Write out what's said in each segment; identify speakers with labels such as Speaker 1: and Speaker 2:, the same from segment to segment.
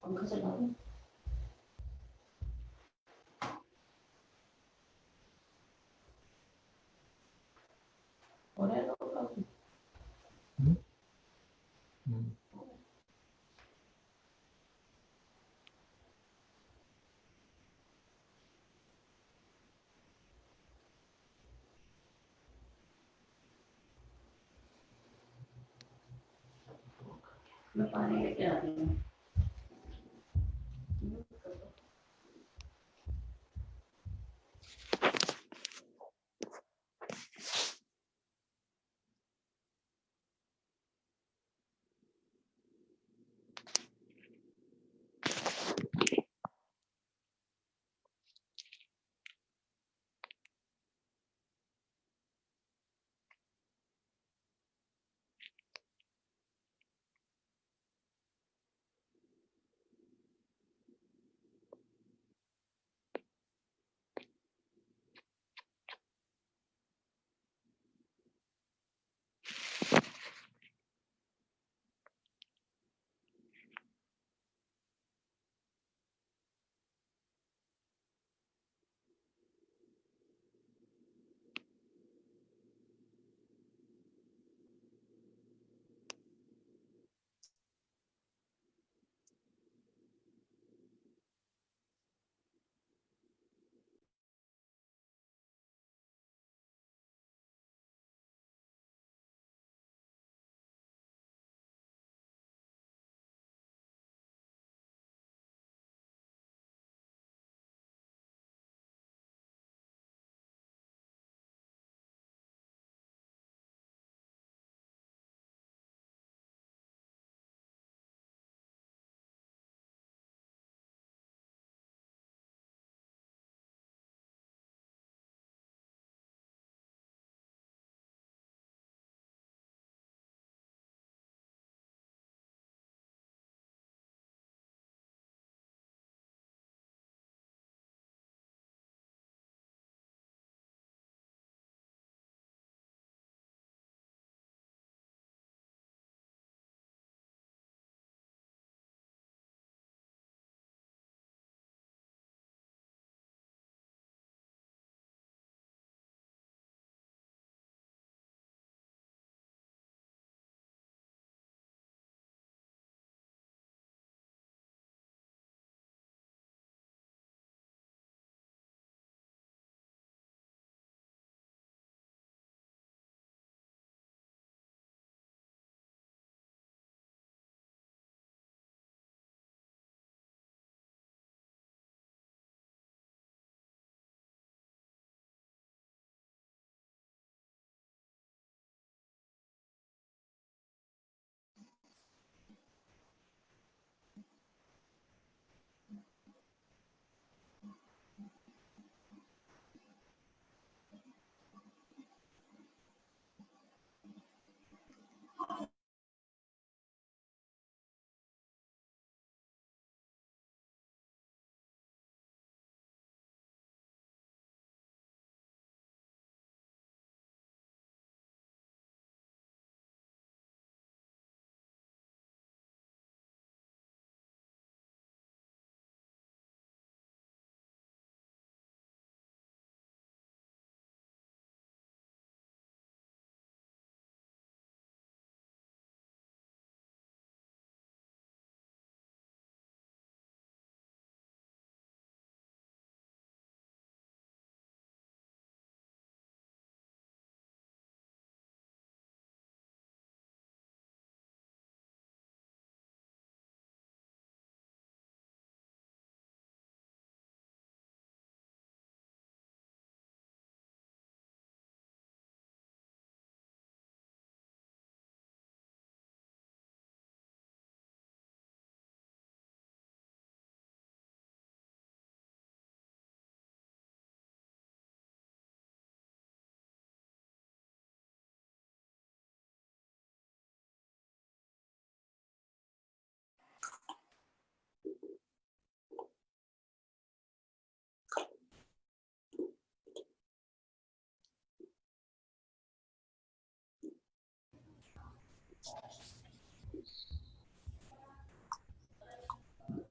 Speaker 1: पंखा चला दो। और है लोग काफी। मैं पानी लेके आती हूँ।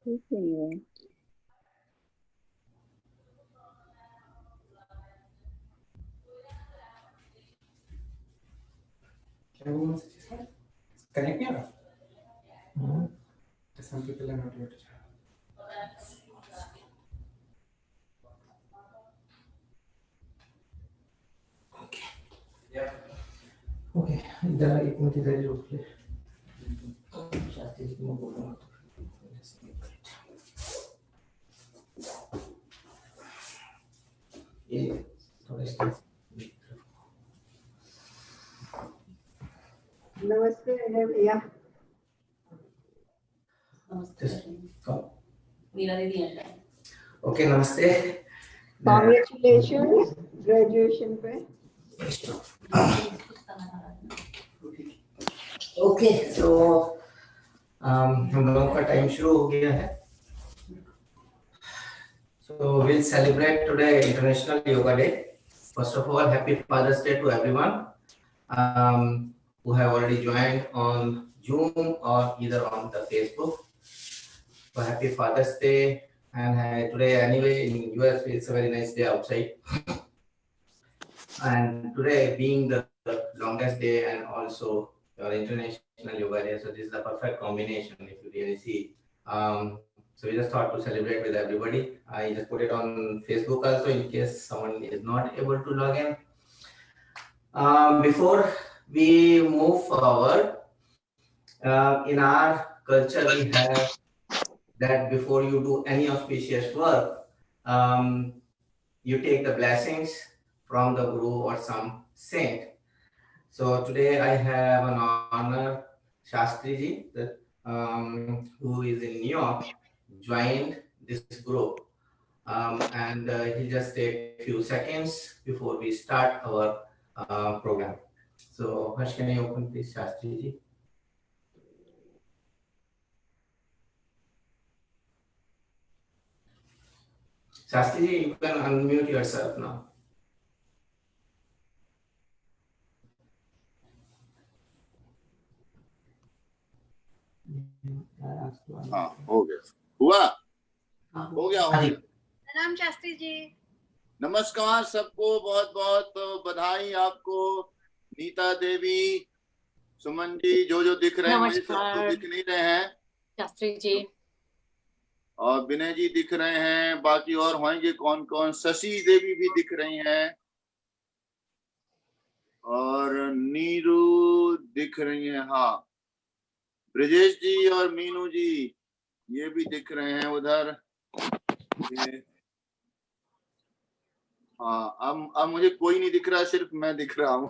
Speaker 2: ठीक नहीं है।
Speaker 3: Connect here. Some people are not able to join. Okay. Yeah. Okay. इधर एक मिनट इधर ही रोक ले। शास्त्री जी को मैं बोल रहा हूँ। ये थोड़ा इस तरफ।
Speaker 2: नमस्ते भैया।
Speaker 1: मीरा दीदी हैं।
Speaker 3: ओके नमस्ते।
Speaker 2: Congratulations graduation पे।
Speaker 3: ओके तो हम लोगों का टाइम शुरू हो गया है। So we'll celebrate today International Yoga Day. First of all, happy Father's Day to everyone who have already joined on Zoom or either on the Facebook. So happy Father's Day. And today anyway in US it's a very nice day outside. And today being the longest day and also your International Yoga Day, so this is the perfect combination if you really see. So we just thought to celebrate with everybody. I just put it on Facebook also in case someone is not able to log in. Before we move forward, in our culture we have that before you do any auspicious work, you take the blessings from the Guru or some saint. So today I have an honor, Shastri ji, who is in New York, joined this group. And he'll just take a few seconds before we start our program. So Harsh, can you open please, Shastri ji? Shastri ji, you can unmute yourself now.
Speaker 4: हाँ हो गया हुआ हो गया हो गया।
Speaker 5: प्रणाम शास्त्री जी।
Speaker 4: नमस्कार सबको, बहुत बहुत बधाई आपको। नीता देवी, सुमन जी, जो दिख रहे हैं, मुझे सबको दिख नहीं रहे हैं।
Speaker 5: शास्त्री जी
Speaker 4: और विनय जी दिख रहे हैं, बाकी और होंगे कौन कौन। शशि देवी भी दिख रही हैं और नीरू दिख रही हैं। हाँ, ब्रजेश जी और मीनू जी ये भी दिख रहे हैं उधर। हाँ, अब मुझे कोई नहीं दिख रहा, सिर्फ मैं दिख रहा हूँ।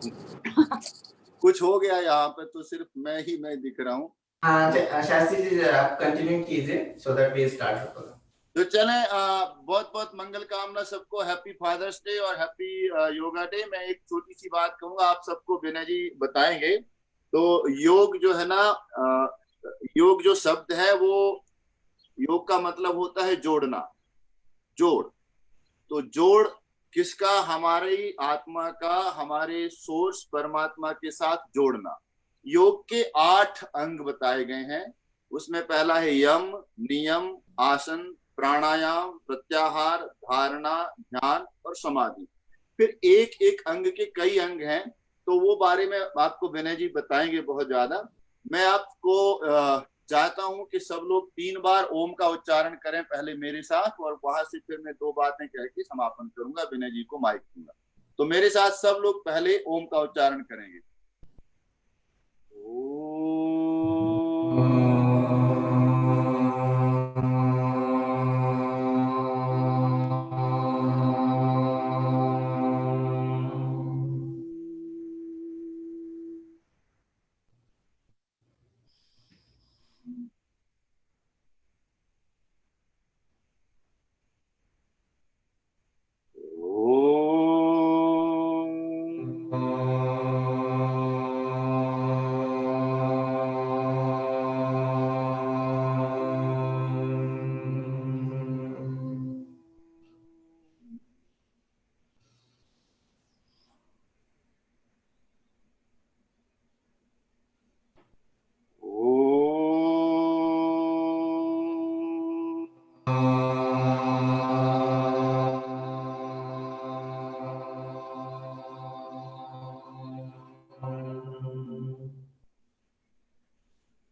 Speaker 4: कुछ हो गया यहाँ पे, तो सिर्फ मैं दिख रहा हूँ।
Speaker 3: शास्त्री जी आप कंटिन्यू कीजिए सो दैट वी स्टार्ट।
Speaker 4: तो चले, बहुत बहुत मंगल कामना सबको। हैप्पी फादर्स डे और हैप्पी योगा डे। मैं एक छोटी सी बात कहूंगा, आप सबको विनय जी बताएंगे। तो योग जो है ना, योग जो शब्द है वो योग का मतलब होता है जोड़ना, जोड़। तो जोड़ किसका? हमारी आत्मा का, हमारे सोर्स परमात्मा के साथ जोड़ना। योग के 8 अंग बताए गए हैं। उसमें पहला है यम, नियम, आसन, प्राणायाम, प्रत्याहार, धारणा, ध्यान और समाधि। फिर एक एक अंग के कई अंग हैं, तो वो बारे में आपको विनय जी बताएंगे बहुत ज्यादा। मैं आपको चाहता हूं कि सब लोग 3 बार ओम का उच्चारण करें पहले मेरे साथ, और वहां से फिर मैं 2 बातें कह के समापन करूंगा, विनय जी को माइक दूंगा। तो मेरे साथ सब लोग पहले ओम का उच्चारण करेंगे।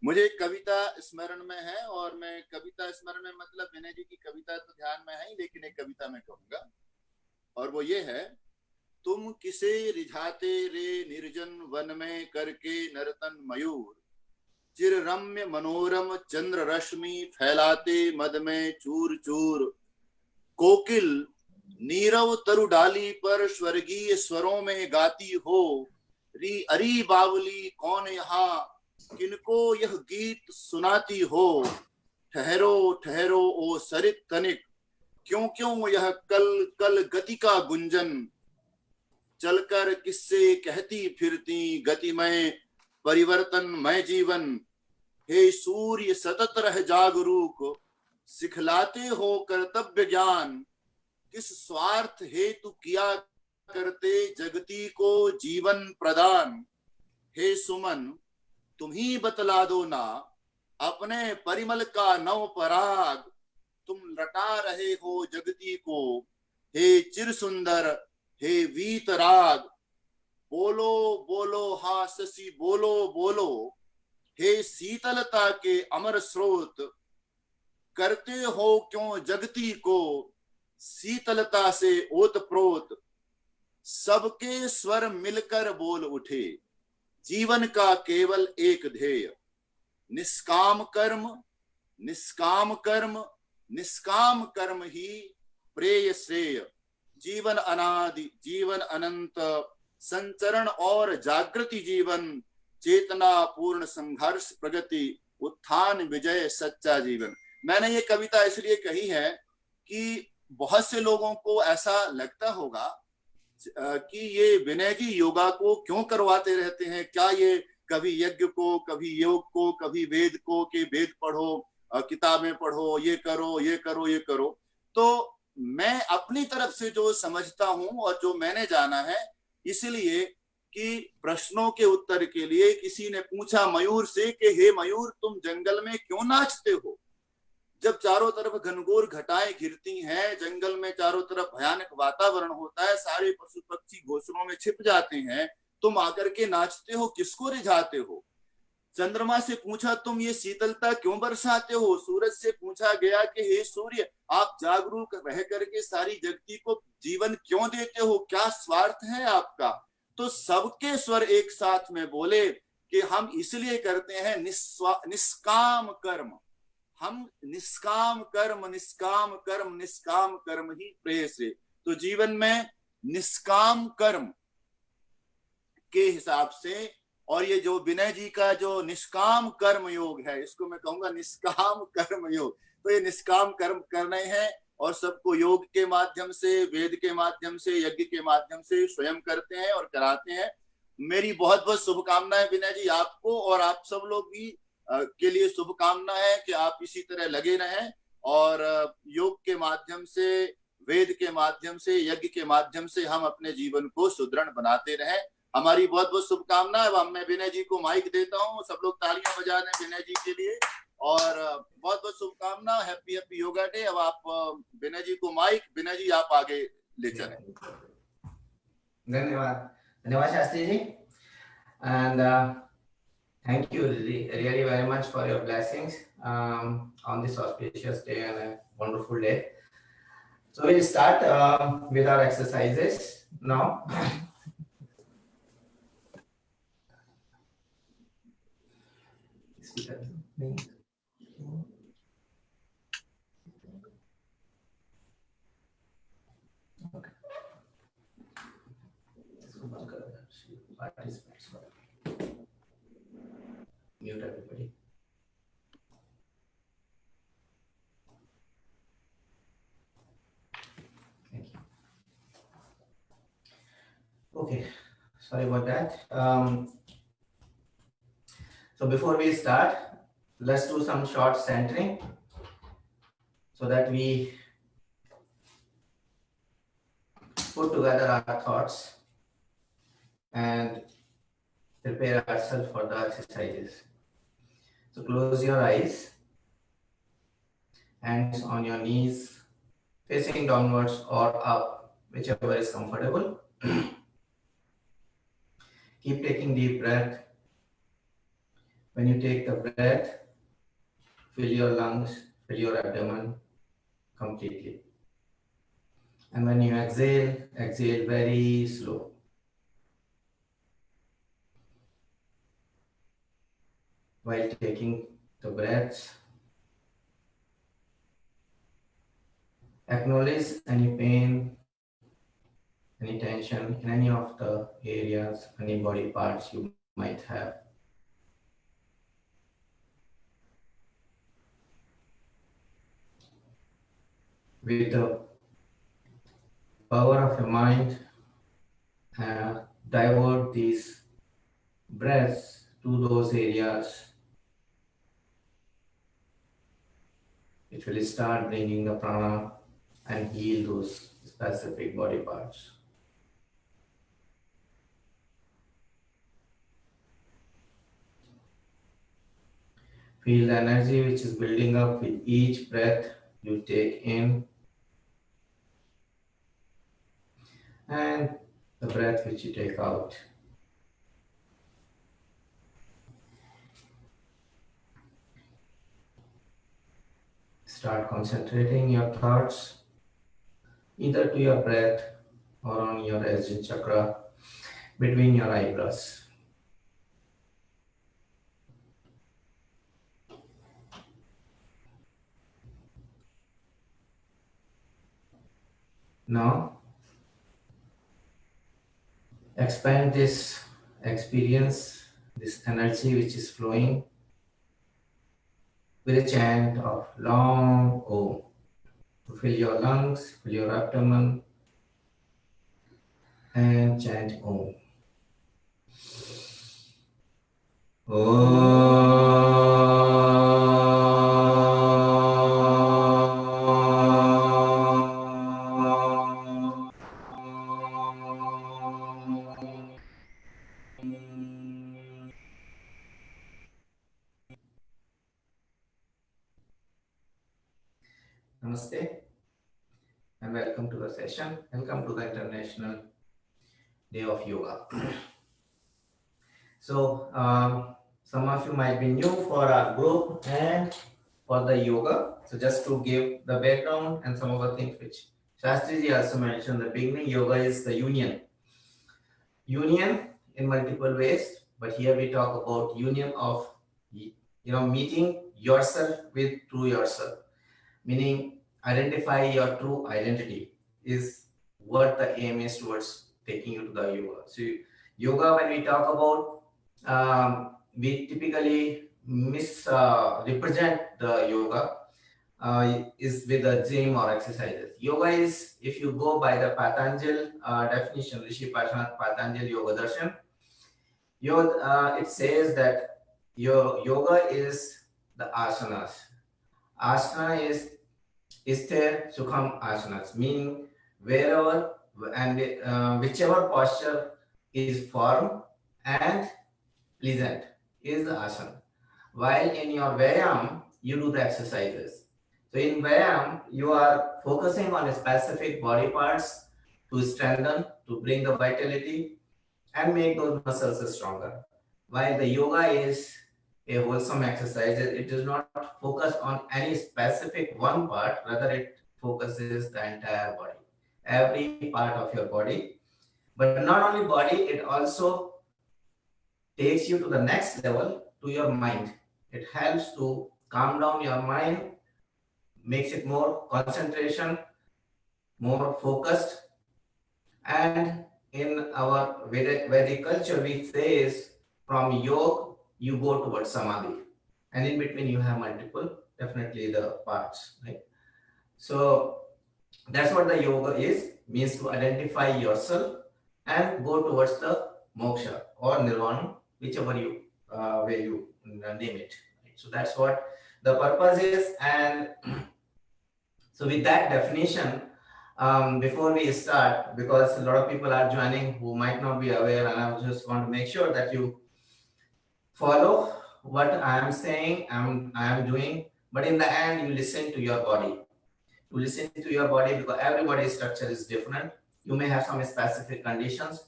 Speaker 4: मुझे एक कविता स्मरण में है, और मैं कविता स्मरण में मतलब विनय जी की कविता तो ध्यान में है ही, लेकिन एक कविता मैं कहूंगा, और वो ये है। तुम किसे रिझाते रे निर्जन वन में करके नर्तन मयूर, चिर रम्य मनोरम चंद्र रश्मि फैलाते मद में चूर चूर, कोकिल नीरव तरु डाली पर स्वर्गीय स्वरों में गाती हो, री अरी बावली कौन यहाँ किनको यह गीत सुनाती हो, ठहरो ठहरो ओ सरित तनिक क्यों क्यों यह कल कल गति का गुंजन, चलकर किससे कहती फिरती गतिमय परिवर्तनमय जीवन, हे सूर्य सतत रह जागरूक सिखलाते हो कर्तव्य ज्ञान, किस स्वार्थ हेतु किया करते जगती को जीवन प्रदान, हे सुमन तुम ही बतला दो ना अपने परिमल का नव पराग, तुम लटा रहे हो जगती को हे चिर सुंदर हे वीतराग, बोलो बोलो हा शशि बोलो बोलो, हे शीतलता के अमर स्रोत, करते हो क्यों जगती को शीतलता से ओतप्रोत, सबके स्वर मिलकर बोल उठे जीवन का केवल एक ध्येय, निष्काम कर्म निष्काम कर्म निष्काम कर्म ही प्रेय श्रेय, जीवन अनादि जीवन अनंत संचरण और जागृति जीवन, चेतना पूर्ण संघर्ष प्रगति उत्थान विजय सच्चा जीवन। मैंने ये कविता इसलिए कही है कि बहुत से लोगों को ऐसा लगता होगा कि ये विनय जी योगा को क्यों करवाते रहते हैं, क्या ये कभी यज्ञ को कभी योग को कभी वेद को कि वेद पढ़ो किताबें पढ़ो ये करो ये करो ये करो। तो मैं अपनी तरफ से जो समझता हूं और जो मैंने जाना है, इसलिए कि प्रश्नों के उत्तर के लिए किसी ने पूछा मयूर से कि हे मयूर तुम जंगल में क्यों नाचते हो, जब चारों तरफ घनघोर घटाएं घिरती हैं, जंगल में चारों तरफ भयानक वातावरण होता है, सारे पशु पक्षी घोंसलों में छिप जाते हैं, तुम आकर के नाचते हो, किसको रिझाते हो। चंद्रमा से पूछा तुम ये शीतलता क्यों बरसाते हो, सूरज से पूछा गया कि हे सूर्य आप जागरूक रह करके सारी जगती को जीवन क्यों देते हो, क्या स्वार्थ है आपका। तो सबके स्वर एक साथ में बोले कि हम इसलिए करते हैं निष्काम कर्म, हम निष्काम कर्म निष्काम कर्म निष्काम कर्म ही प्रेय से। तो जीवन में निष्काम कर्म के हिसाब से, और ये जो विनय जी का जो निष्काम कर्म योग है, इसको मैं कहूंगा निष्काम कर्म योग। तो ये निष्काम कर्म करने हैं और सबको योग के माध्यम से, वेद के माध्यम से, यज्ञ के माध्यम से स्वयं करते हैं और कराते हैं। मेरी बहुत बहुत शुभकामनाएं विनय जी आपको, और आप सब लोग भी के लिए शुभकामना है कि आप इसी तरह लगे रहें और योग के माध्यम से, वेद के माध्यम से, यज्ञ के माध्यम से हम अपने जीवन को सुदृढ़ बनाते रहें। हमारी बहुत बहुत शुभकामना है। अब मैं विनय जी को माइक देता हूँ, सब लोग तालियां बजा दें विनय जी के लिए, और बहुत बहुत शुभकामना। Happy happy yoga day. अब आप विनय जी को माइक, विनय जी आप आगे ले चलें।
Speaker 3: धन्यवाद, धन्यवाद Shastri ji, and thank you really very much for your blessings on this auspicious day and a wonderful day. So we'll start with our exercises now. Okay. Participants. Mute everybody. Thank you. Okay, sorry about that. So before we start, let's do some short centering so that we put together our thoughts and prepare ourselves for the exercises. So close your eyes, hands on your knees, facing downwards or up, whichever is comfortable. Keep taking deep breath. When you take the breath, fill your lungs, fill your abdomen completely. And when you exhale, exhale very slow. While taking the breaths, acknowledge any pain, any tension in any of the areas, any body parts you might have. With the power of your mind, divert these breaths to those areas. It will start bringing the prana and heal those specific body parts. Feel the energy which is building up with each breath you take in and the breath which you take out. Start concentrating your thoughts either to your breath or on your Ajna chakra between your eyebrows. Now, expand this experience, this energy which is flowing with a chant of long Om. To fill your lungs, fill your abdomen, and chant Om. Namaste and welcome to the session. Welcome to the International Day of Yoga. So, some of you might be new for our group and for the yoga. So, just to give the background and some of the things which Shastriji also mentioned in the beginning, yoga is the union. Union in multiple ways, but here we talk about union of, meeting yourself with true yourself, meaning identify your true identity is what the aim is towards taking you to the yoga. So yoga, when we talk about, we typically represent the yoga is with the gym or exercises. Yoga is, if you go by the Patanjali definition, Rishi Patanjali Yoga Darshan, it says that your yoga is the asanas. Asana is Isthir Sukham asanas, meaning wherever and whichever posture is firm and pleasant is the asana. While in your Vyayam, you do the exercises. So in Vyayam, you are focusing on specific body parts to strengthen, to bring the vitality and make those muscles stronger. While the yoga is a wholesome exercise, it does not focus on any specific one part, rather it focuses the entire body, every part of your body. But not only body, it also takes you to the next level, to your mind. It helps to calm down your mind, makes it more concentration, more focused. And in our Vedic culture, we say is from yoga, you go towards samadhi. And in between, you have multiple, definitely the parts, right? So that's what the yoga is, means to identify yourself and go towards the moksha or nirvana, whichever you way you name it. Right? So that's what the purpose is. And so with that definition, before we start, because a lot of people are joining who might not be aware, and I just want to make sure that you follow what I am saying, I am doing, but in the end, you listen to your body. You listen to your body because everybody's structure is different. You may have some specific conditions.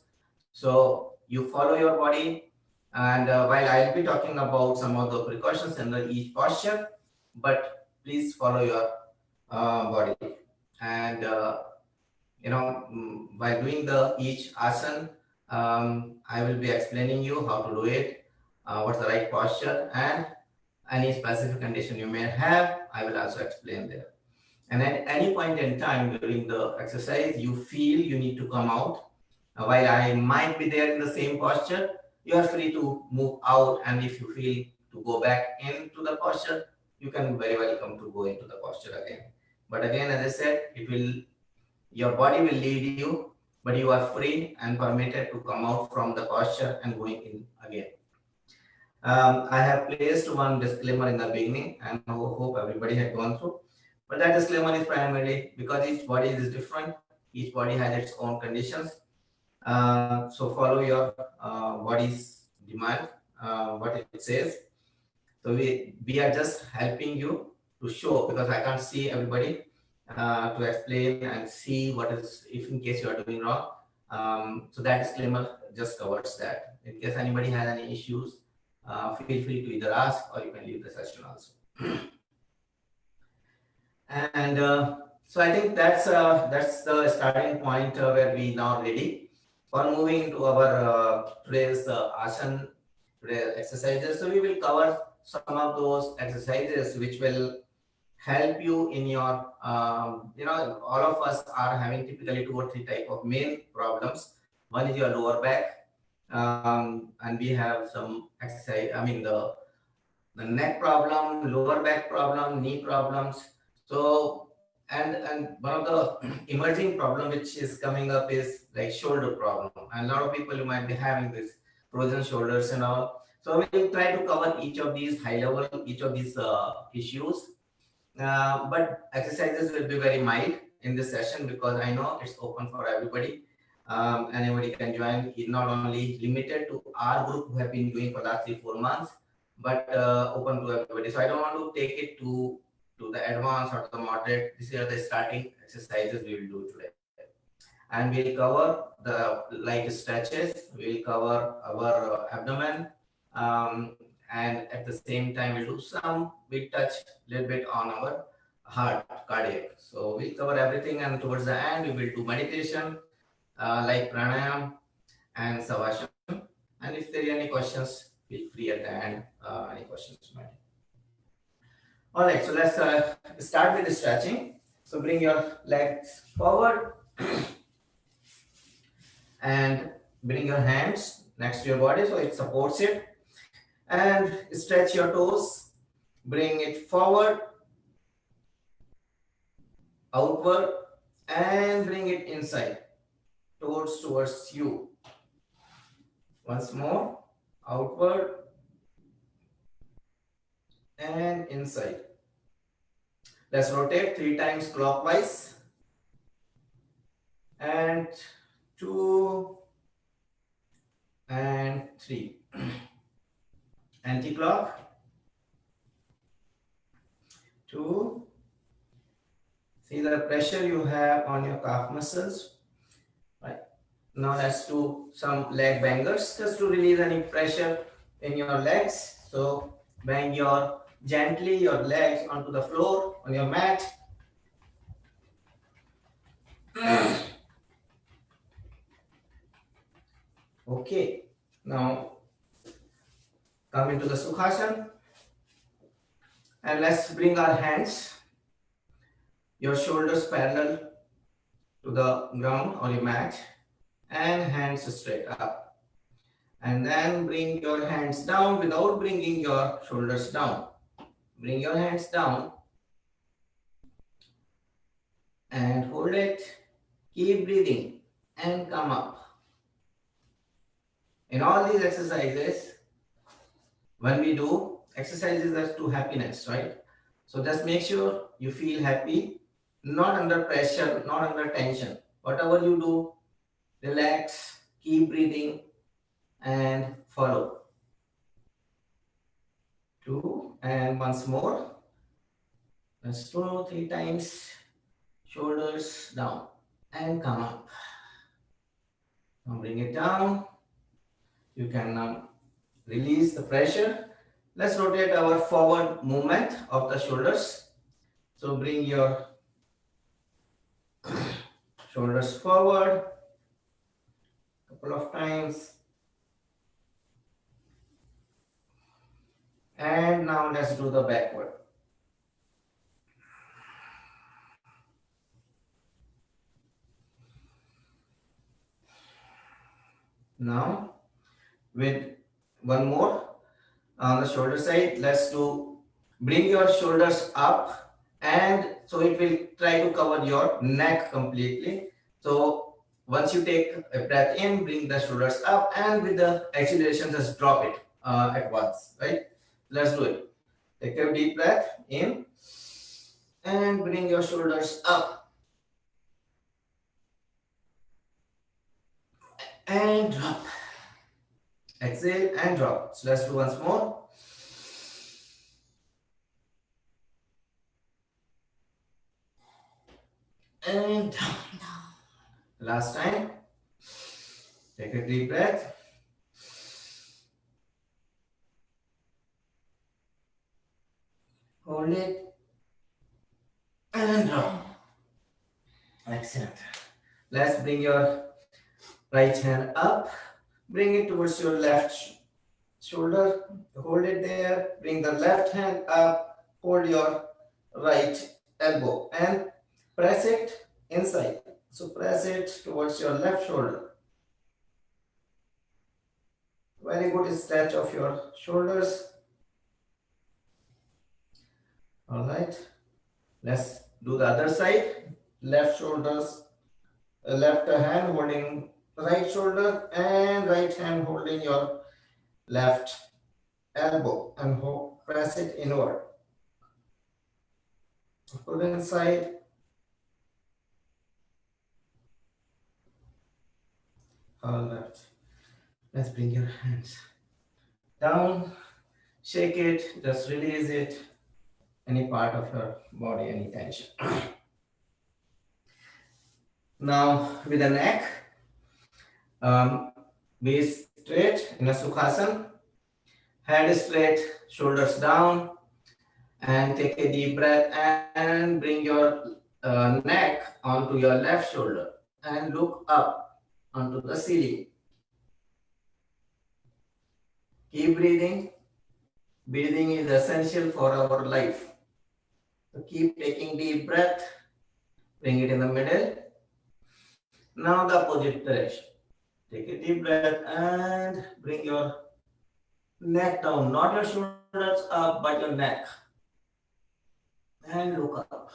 Speaker 3: So you follow your body And while I'll be talking about some of the precautions under each posture, but please follow your body. And while doing the each asana, I will be explaining you how to do it, what's the right posture, and any specific condition you may have, I will also explain there. And at any point in time during the exercise, you feel you need to come out. While I might be there in the same posture, you are free to move out. And if you feel to go back into the posture, you can very welcome to go into the posture again. But again, as I said, your body will lead you, but you are free and permitted to come out from the posture and going in again. I have placed one disclaimer in the beginning and hope everybody had gone through. But that disclaimer is primarily because each body is different. Each body has its own conditions. So follow your body's demand, what it says. So we are just helping you to show, because I can't see everybody, to explain and see what is, if in case you are doing wrong. So that disclaimer just covers that. In case anybody has any issues, feel free to either ask or you can leave the session also. And so I think that's the starting point where we now ready for moving into our today's asana, today's exercises. So we will cover some of those exercises which will help you in your, all of us are having typically 2 or 3 type of main problems. One is your lower back, and we have some exercise, the neck problem, lower back problem, knee problems. So, and one of the emerging problem which is coming up is like shoulder problem. And a lot of people, you might be having this frozen shoulders and all. So we'll try to cover each of these high level, each of these issues. But exercises will be very mild in this session because I know it's open for everybody. Anybody can join. It's not only limited to our group who have been doing for the last 3-4 months, but open to everybody. So I don't want to take it to the advanced or the moderate. These are the starting exercises we will do today. And we'll cover the light stretches. We'll cover our abdomen. And at the same time, we'll touch a little bit on our heart, cardiac. So we'll cover everything, and towards the end, we will do meditation, like pranayam and savasana. And if there are any questions, feel free at the end, any questions you might have. All right, so let's start with the stretching. So bring your legs forward and bring your hands next to your body so it supports it. And stretch your toes, bring it forward, outward, and bring it inside, towards you. Once more, outward and inside. Let's rotate 3 times clockwise. And 2 and 3. Anti-clock. 2. See the pressure you have on your calf muscles. Right. Now let's do some leg bangers just to release any pressure in your legs. So bang gently your legs onto the floor on your mat. Okay. Now come into the Sukhasana. And let's bring our hands, your shoulders parallel to the ground or your mat, and hands straight up. And then bring your hands down without bringing your shoulders down. Bring your hands down and hold it. Keep breathing and come up. In all these exercises, when we do exercises as to happiness, right? So just make sure you feel happy, not under pressure, not under tension. Whatever you do, relax, keep breathing, and follow. 2, and once more. Let's do 3 times. Shoulders down and come up. Now bring it down. You can now release the pressure. Let's rotate our forward movement of the shoulders. So bring your shoulders forward couple of times. And now let's do the backward. Now with one more on the shoulder side, let's do bring your shoulders up, and so it will try to cover your neck completely. So once you take a breath in, bring the shoulders up, and with the acceleration just drop it at once, right? Let's do it. Take a deep breath in and bring your shoulders up and drop. Exhale and drop. So let's do once more. And down. Last time. Take a deep breath. Hold it and drop. Excellent. Let's bring your right hand up. Bring it towards your left shoulder. Hold it there. Bring the left hand up. Hold your right elbow and press it inside. So press it towards your left shoulder. Very good stretch of your shoulders. All right. Let's do the other side. Left shoulders, left hand holding right shoulder and right hand holding your left elbow and press it inward. Pull inside. All right. Let's bring your hands down. Shake it. Just release it. Any part of your body, any tension. Now with the neck, be straight in a Sukhasana. Head straight, shoulders down, and take a deep breath and bring your neck onto your left shoulder and look up onto the ceiling. Keep breathing. Breathing is essential for our life. So keep taking deep breath. Bring it in the middle. Now the opposite direction. Take a deep breath and bring your neck down. Not your shoulders up, but your neck. And look up.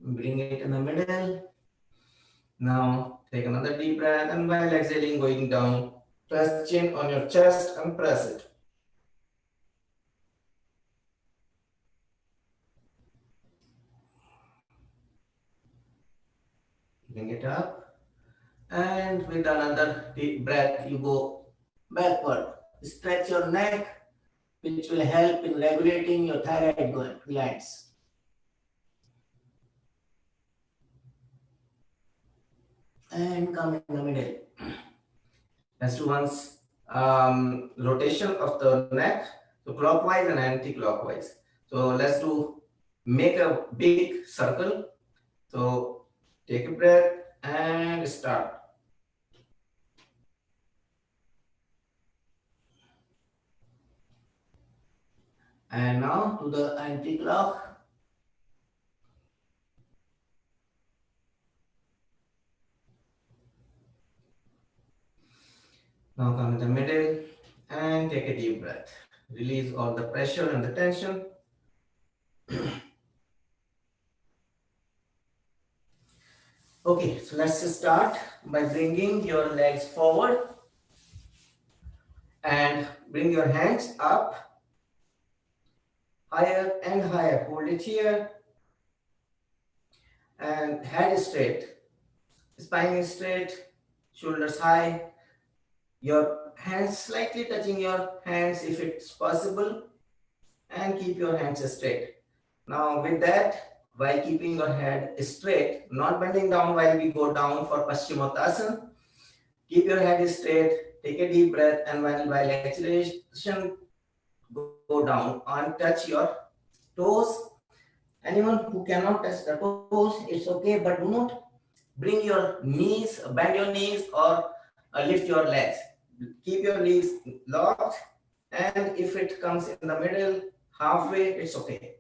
Speaker 3: Bring it in the middle. Now take another deep breath, and while exhaling, going down, press chin on your chest and press it. Bring it up, and with another deep breath, you go backward. Stretch your neck, which will help in regulating your thyroid glands. And come in the middle. Let's do once rotation of the neck, so clockwise and anti-clockwise. So let's do make a big circle. So take a breath and start. And now to the anti-clock. Now come in the middle and take a deep breath. Release all the pressure and the tension. Okay, so let's start by bringing your legs forward and bring your hands up, higher and higher. Hold it here and head straight, spine is straight, shoulders high, your hands slightly touching your hands if it's possible, and keep your hands straight. Now with that, while keeping your head straight, not bending down while we go down for Paschimottanasana, keep your head straight, take a deep breath, and while exhalation, go down and touch your toes. Anyone who cannot touch the toes, it's okay, but do not bring your knees, bend your knees, or lift your legs. Keep your knees locked, and if it comes in the middle, halfway, it's okay.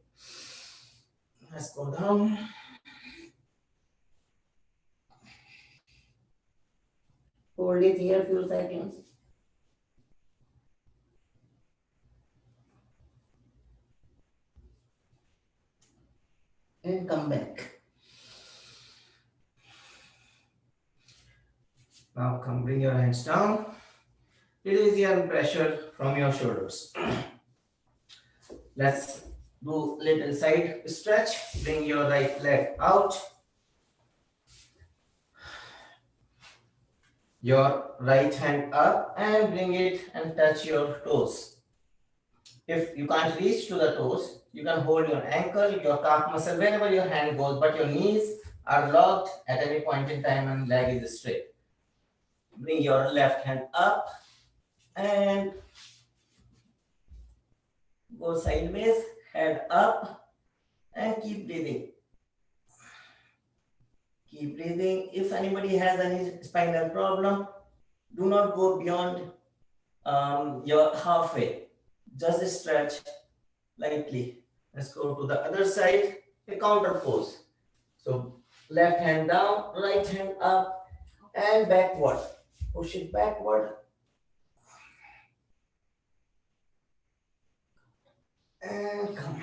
Speaker 3: Let's go down. Hold it here few seconds. And come back. Now come, bring your hands down. Release your pressure from your shoulders. Let's do little side stretch. Bring your right leg out. Your right hand up and bring it and touch your toes. If you can't reach to the toes, you can hold your ankle, your calf muscle, wherever your hand goes, but your knees are locked at any point in time and leg is straight. Bring your left hand up and go sideways, head up, and keep breathing. Keep breathing. If anybody has any spinal problem, do not go beyond your halfway. Just stretch lightly. Let's go to the other side, a counter pose. So left hand down, right hand up, and backward. Push it backward. And come up.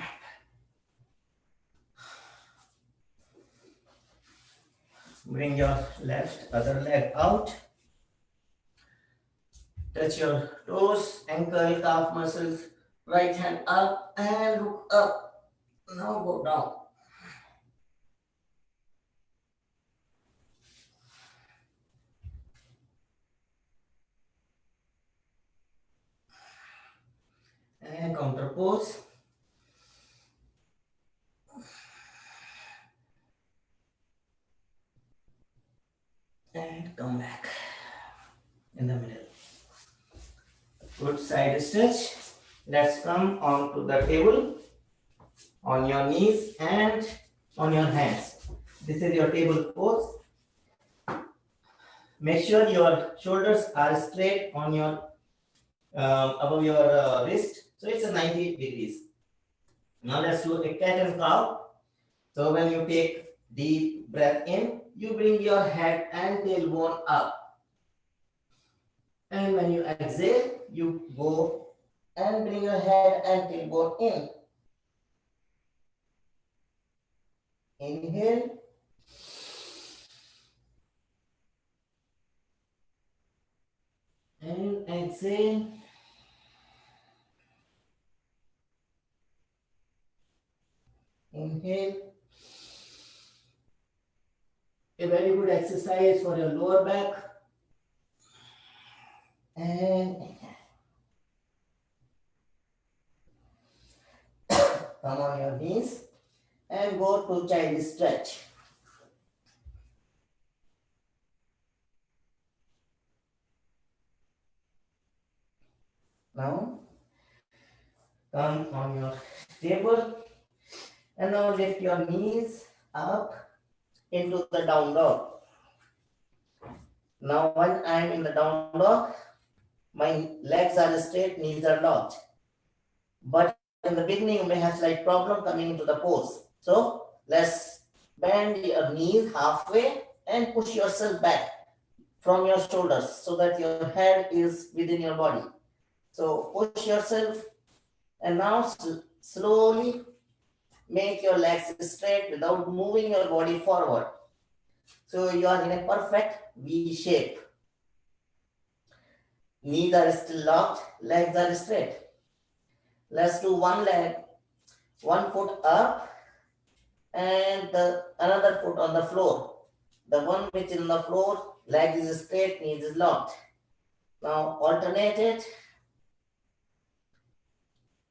Speaker 3: Bring your other leg out. Touch your toes, ankle, calf muscles. Right hand up and look up. Now go down. And counter pose. And come back in the middle. Good side stretch. Let's come onto the table on your knees and on your hands. This is your table pose. Make sure your shoulders are straight on your above your wrist. So it's a 90 degrees. Now let's do a cat and cow. So when you take deep breath in, you bring your head and tailbone up. And when you exhale, you go and bring your head and tailbone in. Inhale. And exhale. Inhale. A very good exercise for your lower back. And come on your knees and go to child stretch. Now come on your table and now lift your knees up into the down dog. Now when I am in the down dog, my legs are straight, knees are locked. But in the beginning, you may have slight problem coming into the pose. So let's bend your knees halfway and push yourself back from your shoulders so that your head is within your body. So push yourself and now slowly make your legs straight without moving your body forward. So you are in a perfect V shape. Knees are still locked, legs are straight. Let's do one leg, one foot up and the another foot on the floor. The one which is on the floor, leg is straight, knees is locked. Now alternate it.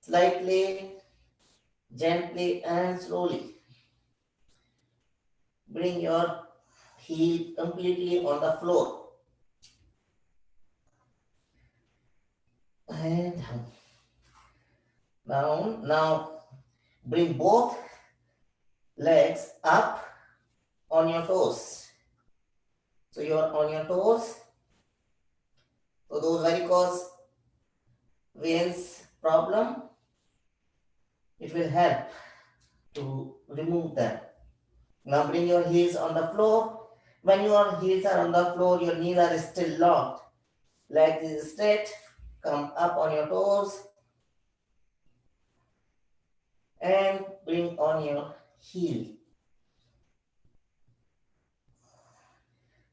Speaker 3: Slightly, gently and slowly. Bring your heel completely on the floor. down. Down. Now bring both legs up on your toes. So you're on your toes. So those varicose veins problem, it will help to remove them. Now bring your heels on the floor. When your heels are on the floor, your knees are still locked. Legs is straight. Come up on your toes. And bring on your heel.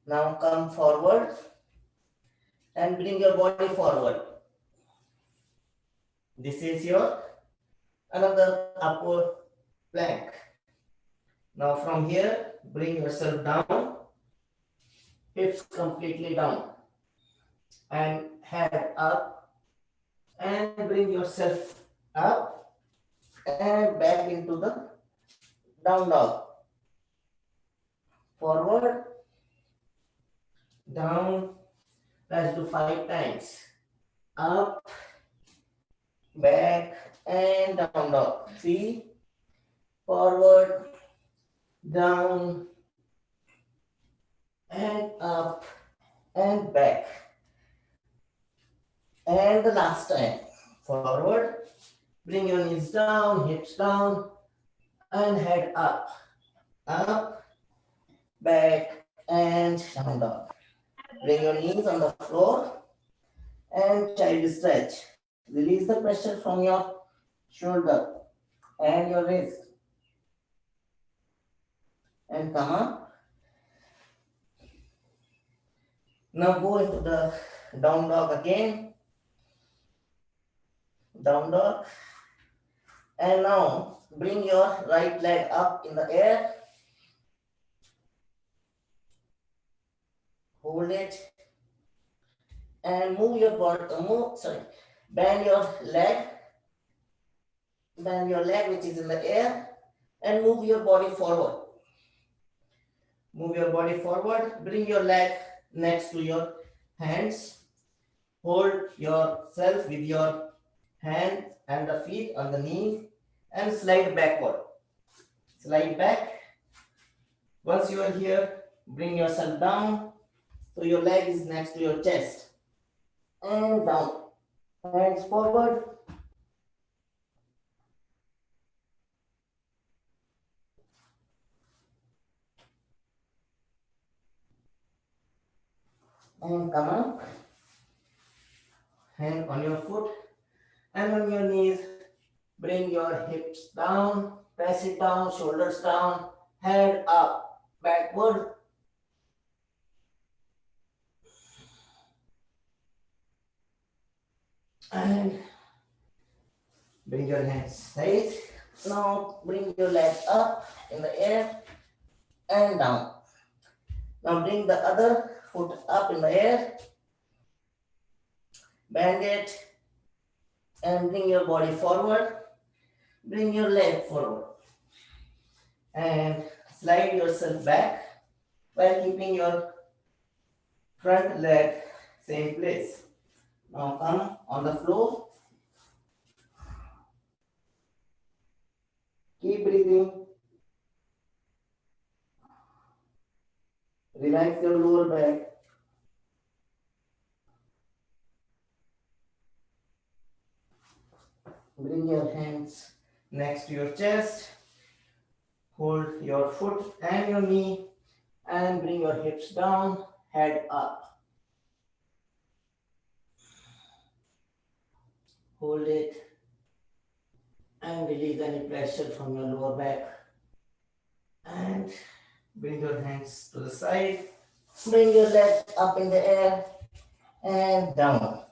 Speaker 3: Now come forward and bring your body forward. This is your another upward plank. Now from here, bring yourself down, hips completely down, and head up, and bring yourself up and back into the down dog. Forward, down, let's do 5 times. Up, back, and down dog. 3, forward, down, and up, and back. And the last time, forward, bring your knees down, hips down, and head up, back, and down dog. Bring your knees on the floor and child stretch. Release the pressure from your shoulder and your wrist. And come up. Now go into the down dog again. Down dog. And now bring your right leg up in the air. Hold it. And move your body, bend your leg. Bend your leg which is in the air. And move your body forward. Move your body forward. Bring your leg next to your hands. Hold yourself with your hands and the feet on the knees and slide backward. Slide back. Once you are here, bring yourself down. So your leg is next to your chest. And down. Hands forward. And come up. Hand on your foot and on your knees. Bring your hips down, press it down, shoulders down, head up, backward. And bring your hands straight. Now bring your leg up in the air and down. Now bring the other foot up in the air. Bend it and bring your body forward. Bring your leg forward. And slide yourself back while keeping your front leg same place. Now come on the floor. Keep breathing. Relax your lower back. Bring your hands next to your chest. Hold your foot and your knee and bring your hips down, head up. Hold it and release any pressure from your lower back. And bring your hands to the side. Bring your legs up in the air and down.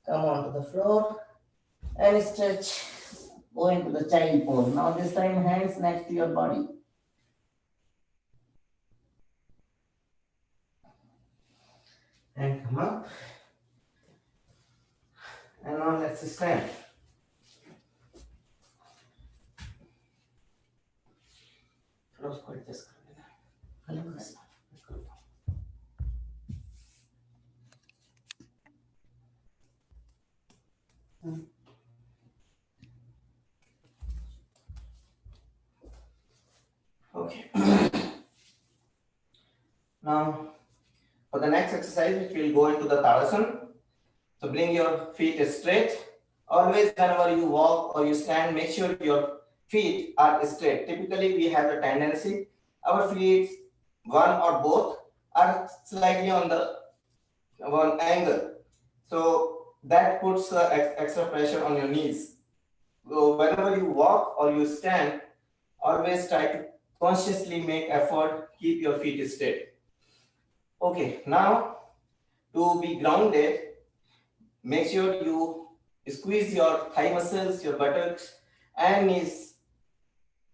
Speaker 3: Come onto the floor and stretch. Go into the child pose. Now this time hands next to your body. And come up. And now let's stand. Close quick, just Now, for the next exercise, which will go into the Tadasana. So bring your feet straight. Always whenever you walk or you stand, make sure your feet are straight. Typically, we have the tendency, our feet, one or both, are slightly on the one angle. So that puts extra pressure on your knees. So whenever you walk or you stand, always try to consciously make effort, keep your feet straight. Okay, now to be grounded, make sure you squeeze your thigh muscles, your buttocks and knees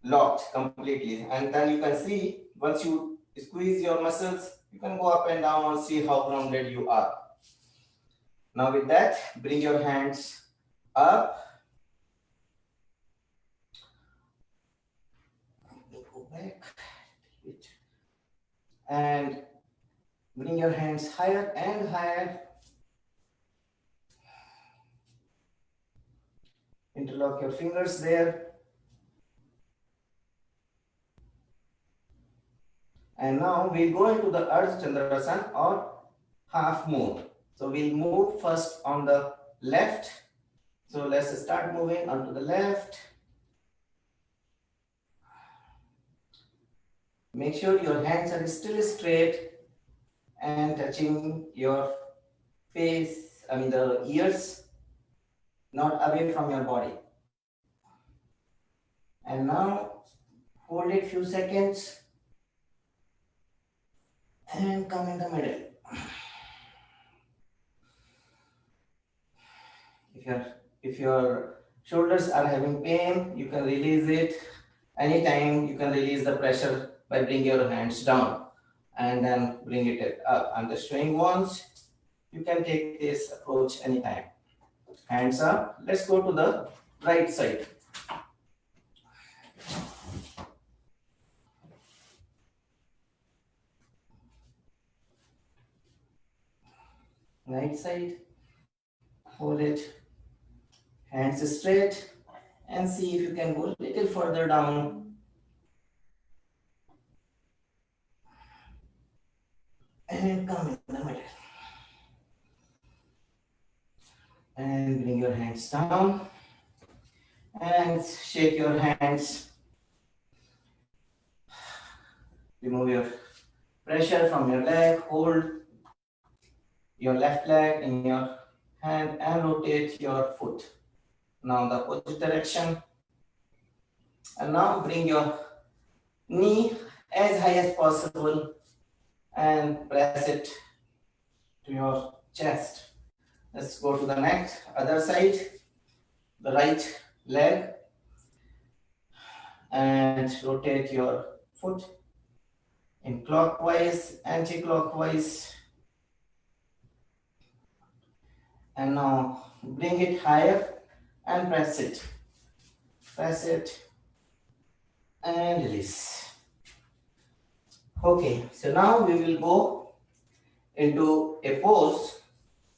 Speaker 3: locked completely. And then you can see, once you squeeze your muscles, you can go up and down and see how grounded you are. Now with that, bring your hands up. Go back. And bring your hands higher and higher. Interlock your fingers there. And now we'll go into the Ardha Chandrasana or half moon. So we'll move first on the left. So let's start moving onto the left. Make sure your hands are still straight and touching your face, the ears, not away from your body. And now hold it few seconds and come in the middle. If your shoulders are having pain, you can release it. Anytime you can release the pressure by bringing your hands down and then bring it up. I'm just showing once. You can take this approach anytime. Hands up. Let's go to the right side. Right side. Hold it. Hands straight and see if you can go a little further down. And come in the middle. And bring your hands down. And shake your hands. Remove your pressure from your leg. Hold your left leg in your hand and rotate your foot. Now the opposite direction. And now bring your knee as high as possible and press it to your chest. Let's go to the next, other side, the right leg, and rotate your foot in clockwise, anti-clockwise. And now bring it higher and press it. Press it and release. Okay, so now we will go into a pose.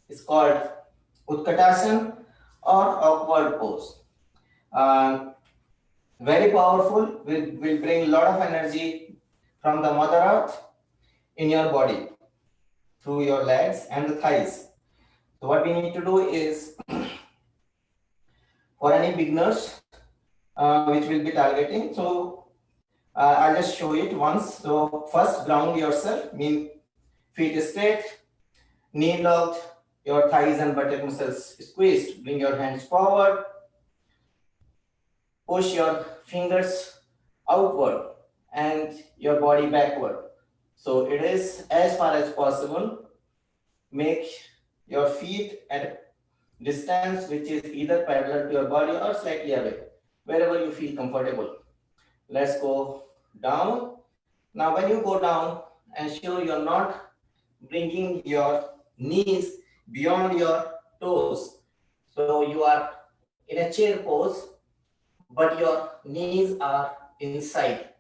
Speaker 3: It's called Utkatasana or awkward pose. Very powerful, will bring a lot of energy from the Mother Earth in your body through your legs and the thighs. So what we need to do is, for any beginners which will be targeting, so I'll just show it once. So first ground yourself, mean feet straight, knee locked, your thighs and buttock muscles squeezed. Bring your hands forward, push your fingers outward and your body backward. So it is as far as possible. Make your feet at a distance which is either parallel to your body or slightly away, wherever you feel comfortable. Let's go down. Now when you go down, ensure you're not bringing your knees beyond your toes. So you are in a chair pose, but your knees are inside.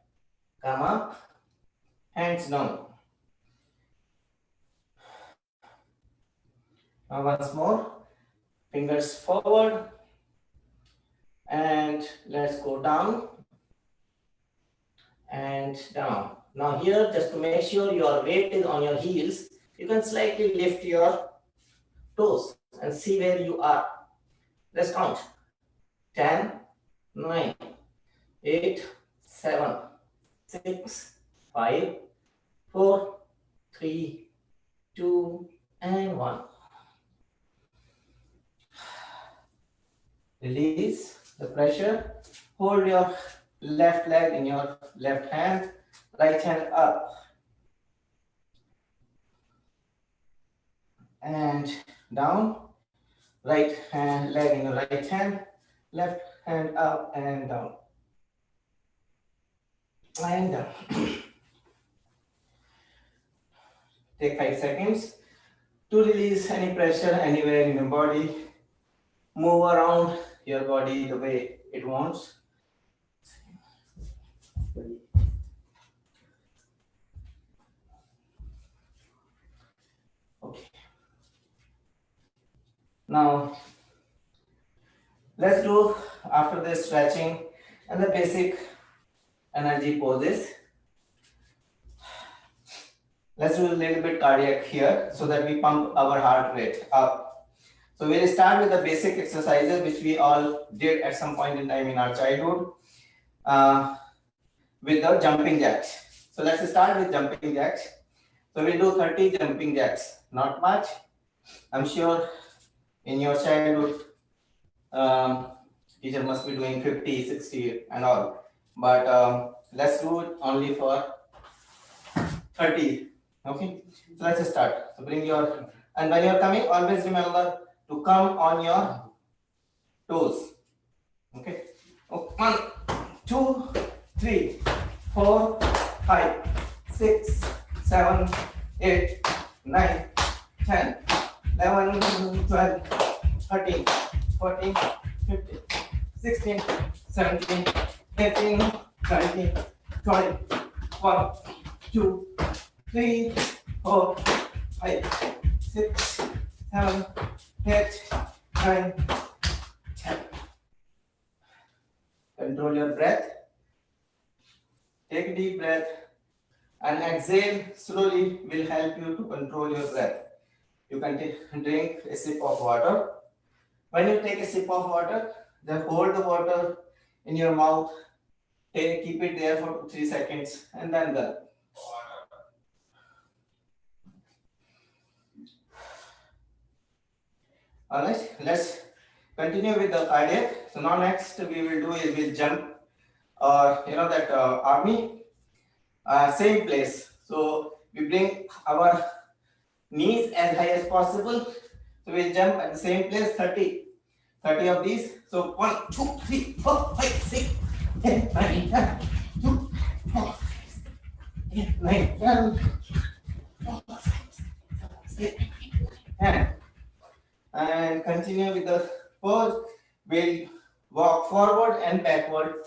Speaker 3: Come up, hands down. Now once more, fingers forward, and let's go down and down. Now here, just to make sure your weight is on your heels, you can slightly lift your toes and see where you are. Let's count. 10, 9, 8, 7, 6, 5, 4, 3, 2, and 1. Release the pressure. Hold your left leg in your left hand, right hand up. And down. Right hand leg in your right hand, left hand up and down. And down. Take 5 seconds to release any pressure anywhere in your body. Move around your body the way it wants. Okay. Now, let's do after this stretching and the basic energy poses. Let's do a little bit cardiac here so that we pump our heart rate up. So we'll start with the basic exercises which we all did at some point in time in our childhood with the jumping jacks. So let's start with jumping jacks. So we'll do 30 jumping jacks, not much. I'm sure in your childhood, teacher must be doing 50, 60 and all. But let's do it only for 30. Okay, so let's start. So bring your, and when you're coming, always remember to come on your toes. Okay, 1, 2, 3, 4, 5, 6, 7, 8, 9, 10, 11, 12, 13, 14, 15, 16, 17, 18, 19, 20, 1, 2, 3, 4, 5, 6, 7, 8, 9, 10. Control your breath. Take a deep breath and exhale slowly will help you to control your breath. You can drink a sip of water. When you take a sip of water, then hold the water in your mouth. Keep it there for 3 seconds and then done. Alright, let's continue with the cardiac. So now next we will do is we'll jump or that army, same place. So we bring our knees as high as possible. So we'll jump at the same place, 30 of these. So 1, 2, 3, 4, 5, 6, 8, 9, 10, 2, 4, 8, 9, 10, 4, 5, 6, 10. And continue with the pose. We'll walk forward and backward.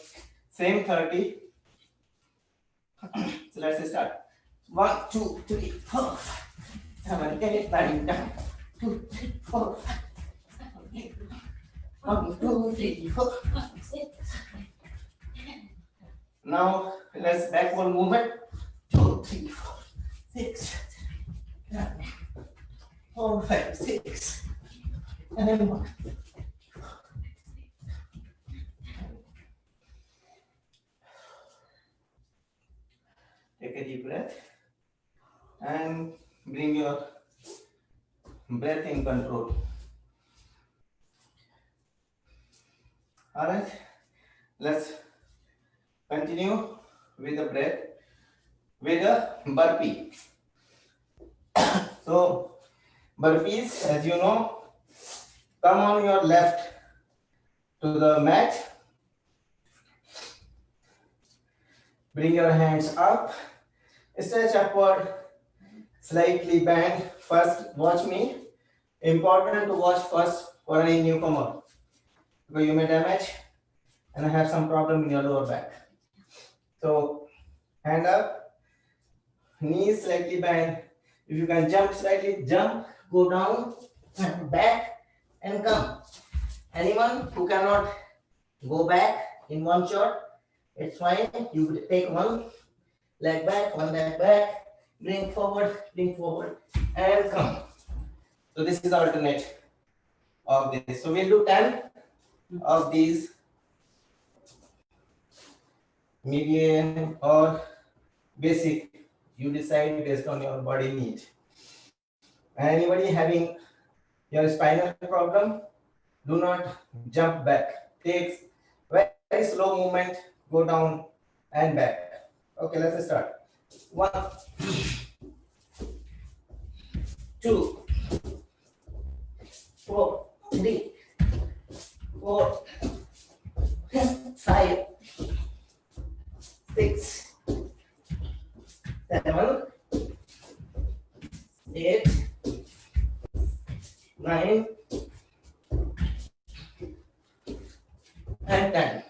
Speaker 3: Same 30. So let's start. 1, 2, 3, 4, 5, 7, 8, 9, 10, 2, 3, 4, 5, 7, 8, 1, 2, 3, 4, 5, 6. Now let's backward movement. 2, 3, 4, 6, 7, 4, 5, 6. And then 1. Take a deep breath and bring your breath in control. All right, let's continue with the breath with a burpee. So burpees, as you know, come on your left to the mat. Bring your hands up. Stretch upward. Slightly bend. First, watch me. Important to watch first for any newcomer, because you may damage and have some problem in your lower back. So, hand up. Knees slightly bend. If you can jump slightly, jump. Go down and back and come. Anyone who cannot go back in one shot, it's fine. You take one leg back, one leg back, bring forward, and come. So this is alternate of this. So we'll do 10 of these, medium or basic. You decide based on your body need. Anybody having your spinal problem, do not jump back. Take very slow movement, go down and back. Okay, let's start. 1, 2, 4, 3, 4, 5, 6, 7, 8, 9, and 10.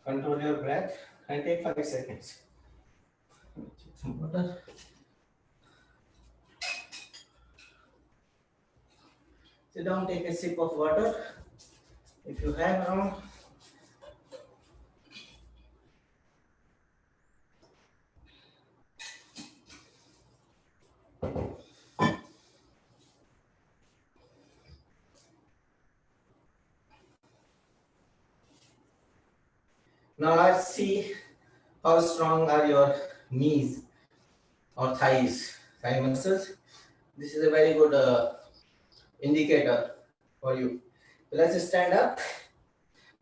Speaker 3: Control your breath and take 5 seconds. Some water. Sit down, take a sip of water. If you have around. Now let's see how strong are your knees or thighs, thigh muscles. This is a very good indicator for you. So let's stand up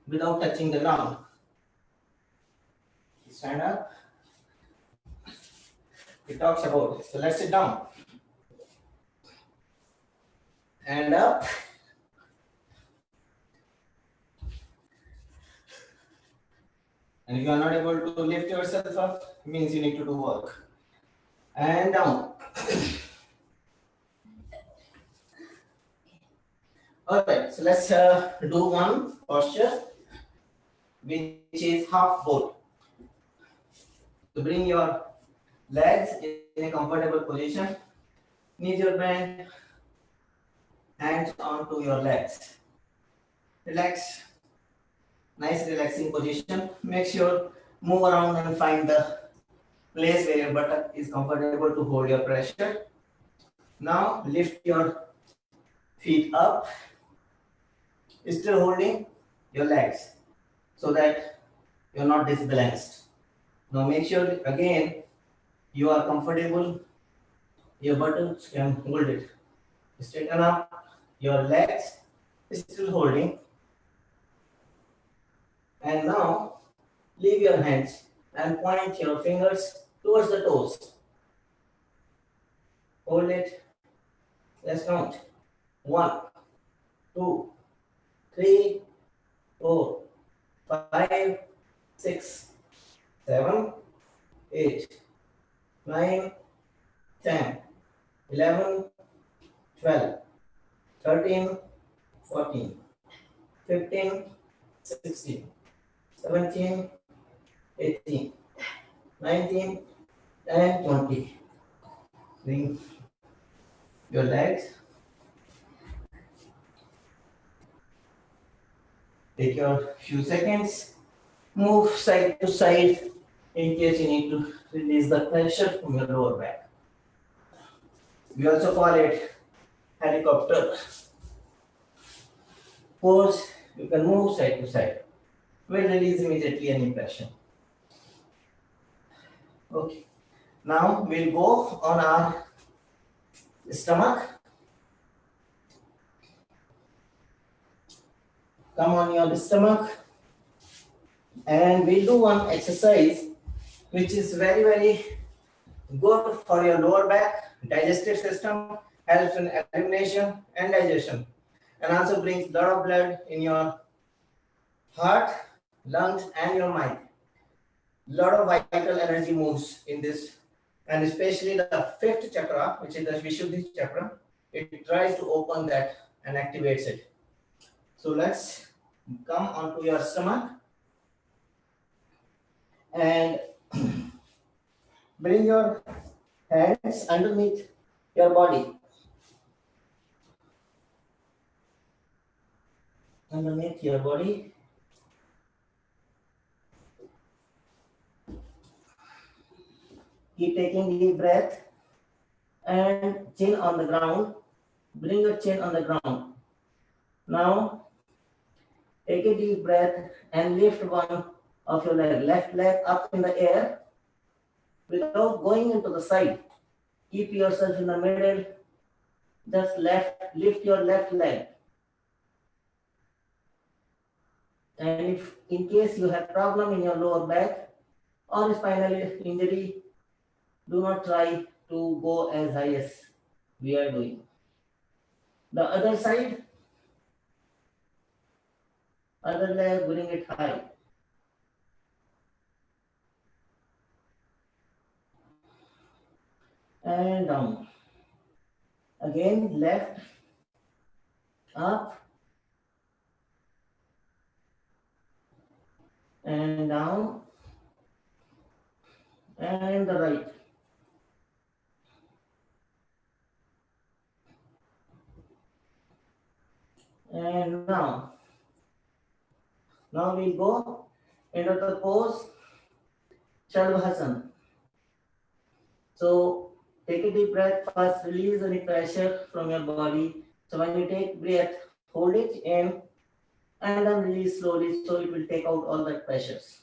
Speaker 3: without touching the ground. Stand up. It talks about it. So let's sit down. And up. And if you are not able to lift yourself up, it means you need to do work. And down. Alright, so let's do one posture, which is half boat. So bring your legs in a comfortable position, knees are bent, hands onto your legs. Relax. Nice relaxing position. Make sure move around and find the place where your buttock is comfortable to hold your pressure. Now lift your feet up, still holding your legs so that you're not disbalanced. Now make sure again you are comfortable, your buttocks can hold it. Straighten up your legs, still holding. And now leave your hands and point your fingers towards the toes. Hold it. Let's count. 1, 2, 3, 4, 5, 6, 7, 8, 9, 10, 11, 12, 13, 14, 15, 16, 17, 18, 19, and 20. Bring your legs. Take your few seconds. Move side to side in case you need to release the pressure from your lower back. We also call it helicopter pose. You can move side to side. Will release immediately any pressure. Okay. Now we'll go on our stomach. Come on your stomach. And we'll do one exercise which is very, very good for your lower back, digestive system, helps in elimination and digestion, and also brings a lot of blood in your heart, lungs, and your mind. Lot of vital energy moves in this, and especially the fifth chakra, which is the Vishuddhi chakra, it tries to open that and activates it. So let's come onto your stomach and bring your hands underneath your body. Underneath your body. Keep taking deep breath and chin on the ground. Bring your chin on the ground. Now take a deep breath and lift one of your leg, left leg up in the air without going into the side. Keep yourself in the middle. Just lift your left leg. And if in case you have problem in your lower back or spinal injury, do not try to go as high as we are doing. The other side, other leg, bring it high. And down. Again, left, up, and down, and the right. And now we'll go into the pose Shalabhasana. So take a deep breath first, release any pressure from your body. So when you take breath, hold it in and then release slowly so it will take out all the pressures.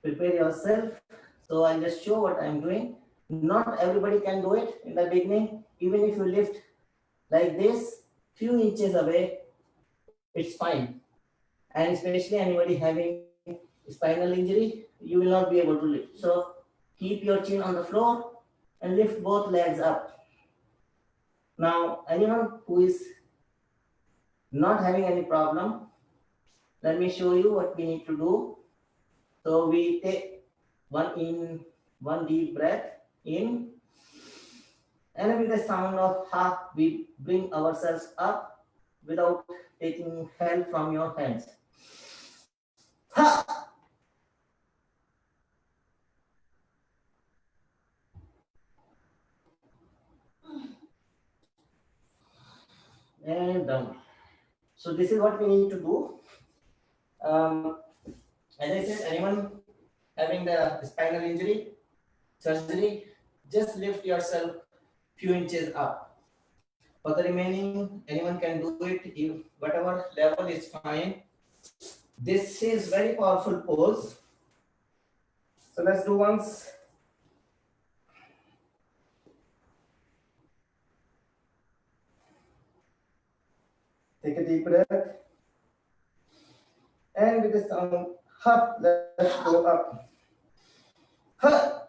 Speaker 3: Prepare yourself. So I'll just show what I'm doing. Not everybody can do it in the beginning. Even if you lift like this, few inches away, it's fine. And especially anybody having spinal injury, you will not be able to lift. So keep your chin on the floor and lift both legs up. Now, anyone who is not having any problem, let me show you what we need to do. So we take one deep breath in, and with the sound of ha, we bring ourselves up without taking help from your hands. Ha! And down. So this is what we need to do. As I said, anyone having the spinal injury, surgery, just lift yourself few inches up. For the remaining, anyone can do it. If whatever level is fine. This is very powerful pose. So let's do once. Take a deep breath. And with the sound, ha, let's go up. Ha.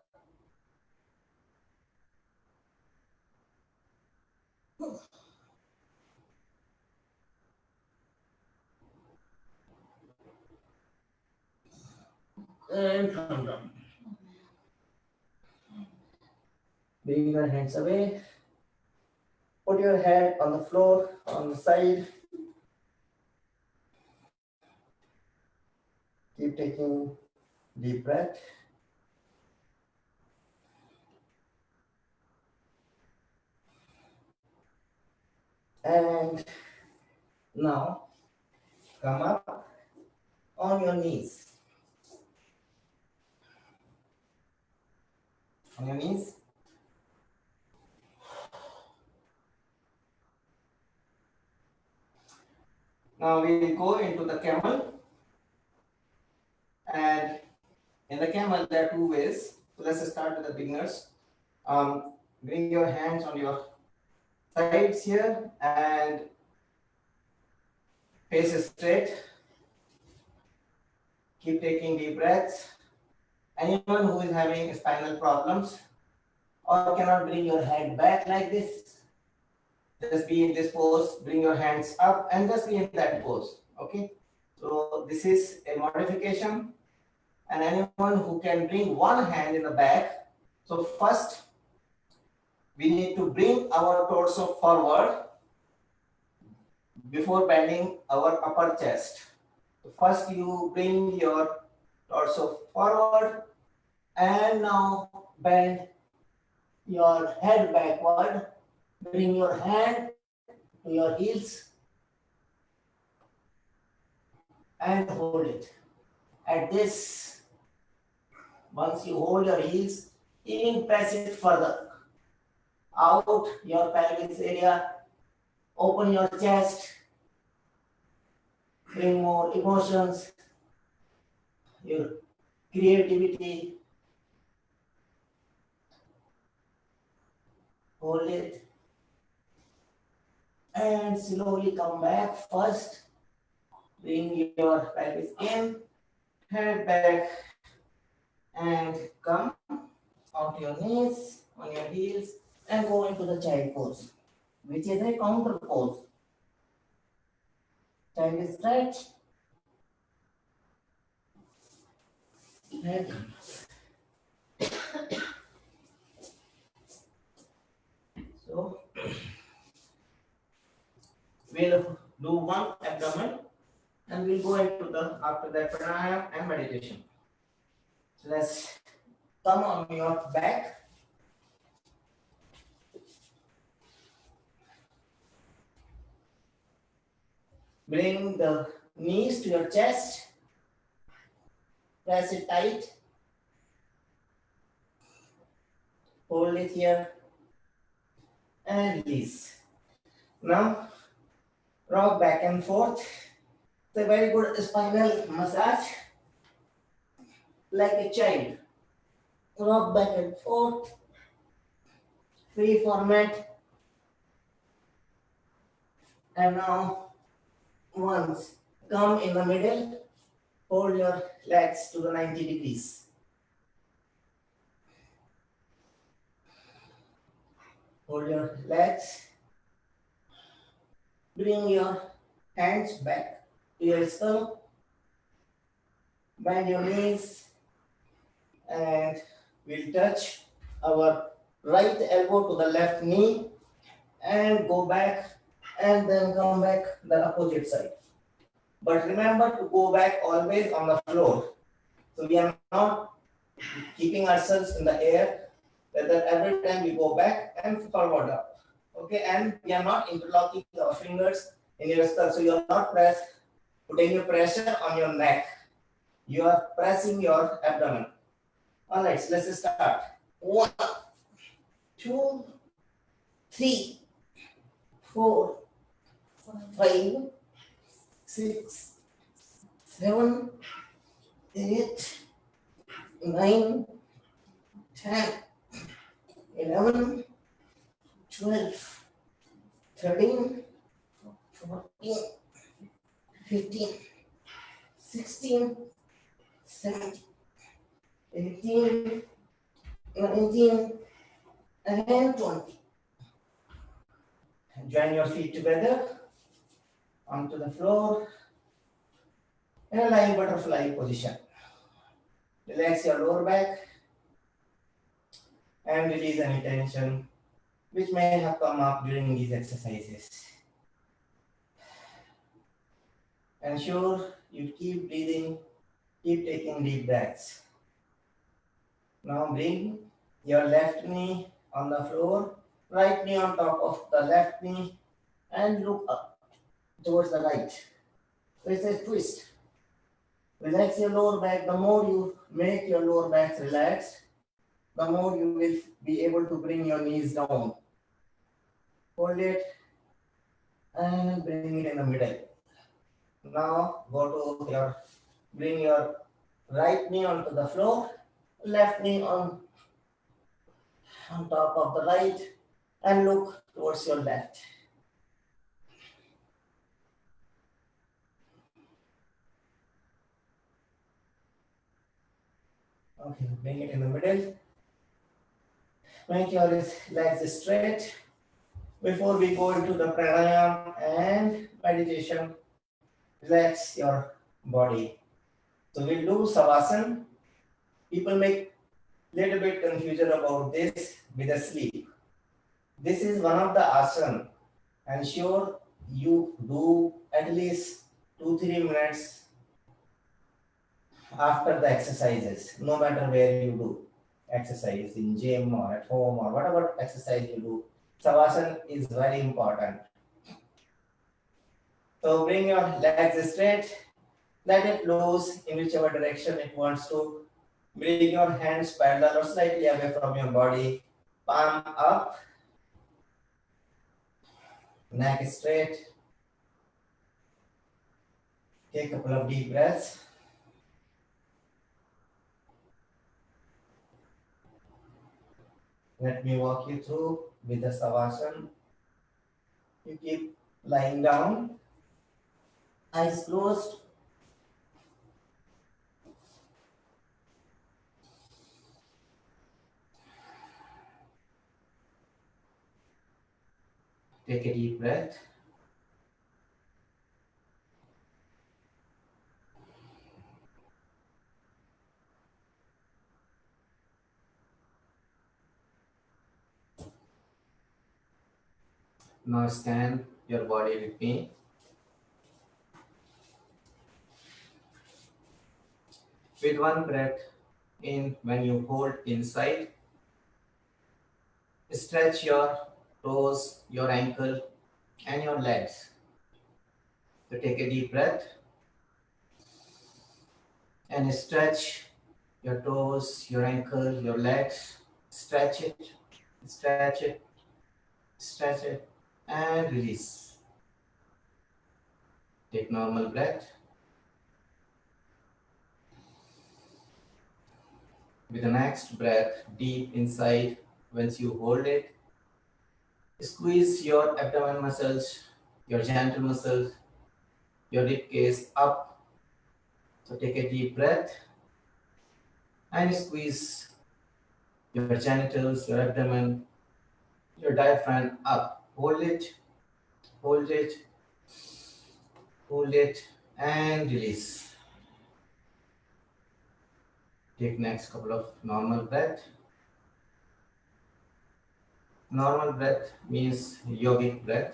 Speaker 3: And come down. Bring your hands away. Put your head on the floor, on the side. Keep taking deep breath. And now come up on your knees. On your knees. Now we will go into the camel. And in the camel, there are two ways. So let's start with the beginners. Bring your hands on your sides here and face straight. Keep taking deep breaths. Anyone who is having spinal problems or cannot bring your head back like this, just be in this pose, bring your hands up and just be in that pose. Okay. So this is a modification. And anyone who can bring one hand in the back. So first, we need to bring our torso forward before bending our upper chest. So first, you bring your torso forward, and now bend your head backward. Bring your hand to your heels and hold it. At this, once you hold your heels, even press it further out your pelvis area. Open your chest. Bring more emotions, your creativity. Hold it. And slowly come back. First, bring your pelvis in, head back, and come out your knees, on your heels, and go into the child pose, which is a counter pose. Child stretch. And so we'll do one abdomen and we'll go into the after that pranayama and meditation. So let's come on your back. Bring the knees to your chest. Press it tight. Hold it here and release. Now rock back and forth. It's a very good spinal massage, like a child. Rock back and forth. Free format. And now once come in the middle, hold your legs to the 90 degrees. Hold your legs. Bring your hands back to your skull. Bend your knees and we'll touch our right elbow to the left knee and go back and then come back the opposite side. But remember to go back always on the floor. So we are not keeping ourselves in the air, that every time we go back and forward up. Okay, and we are not interlocking our fingers in your skull. So you are not putting your pressure on your neck. You are pressing your abdomen. All right, so let's start. 1, 2, 3, 4, 5, 6, 7, 8, 9, 10, 11, 12, 13, 14, 15, 16, 17, 18, 19, and 20. Join your feet together onto the floor in a lying butterfly position. Relax your lower back and release any tension which may have come up during these exercises. Ensure you keep breathing, keep taking deep breaths. Now bring your left knee on the floor, right knee on top of the left knee, and look up towards the right. So it's a twist. Relax your lower back. The more you make your lower back relaxed, the more you will be able to bring your knees down. Hold it and bring it in the middle. Now bring your right knee onto the floor, left knee on top of the right, and look towards your left. Okay, bring it in the middle. Make your legs straight. Before we go into the pranayama and meditation, relax your body. So we'll do savasana. People make little bit confusion about this with the sleep. This is one of the asana. Ensure you do at least 2-3 minutes after the exercises, no matter where you do exercise, in gym or at home or whatever exercise you do, Savasana is very important. So bring your legs straight, let it loose in whichever direction it wants to. Bring your hands parallel or slightly away from your body, palm up, neck straight. Take a couple of deep breaths. Let me walk you through with the Savasana. You keep lying down, eyes closed. Take a deep breath. Now scan your body with me. With one breath in, when you hold inside, stretch your toes, your ankle, and your legs. So take a deep breath and stretch your toes, your ankle, your legs. Stretch it, stretch it, stretch it, and release. Take normal breath. With the next breath, deep inside, once you hold it, squeeze your abdomen muscles, your gentle muscles, your rib cage up. So take a deep breath and squeeze your genitals, your abdomen, your diaphragm up. Hold it, hold it, hold it, and release. Take next couple of normal breath. Normal breath means yogic breath.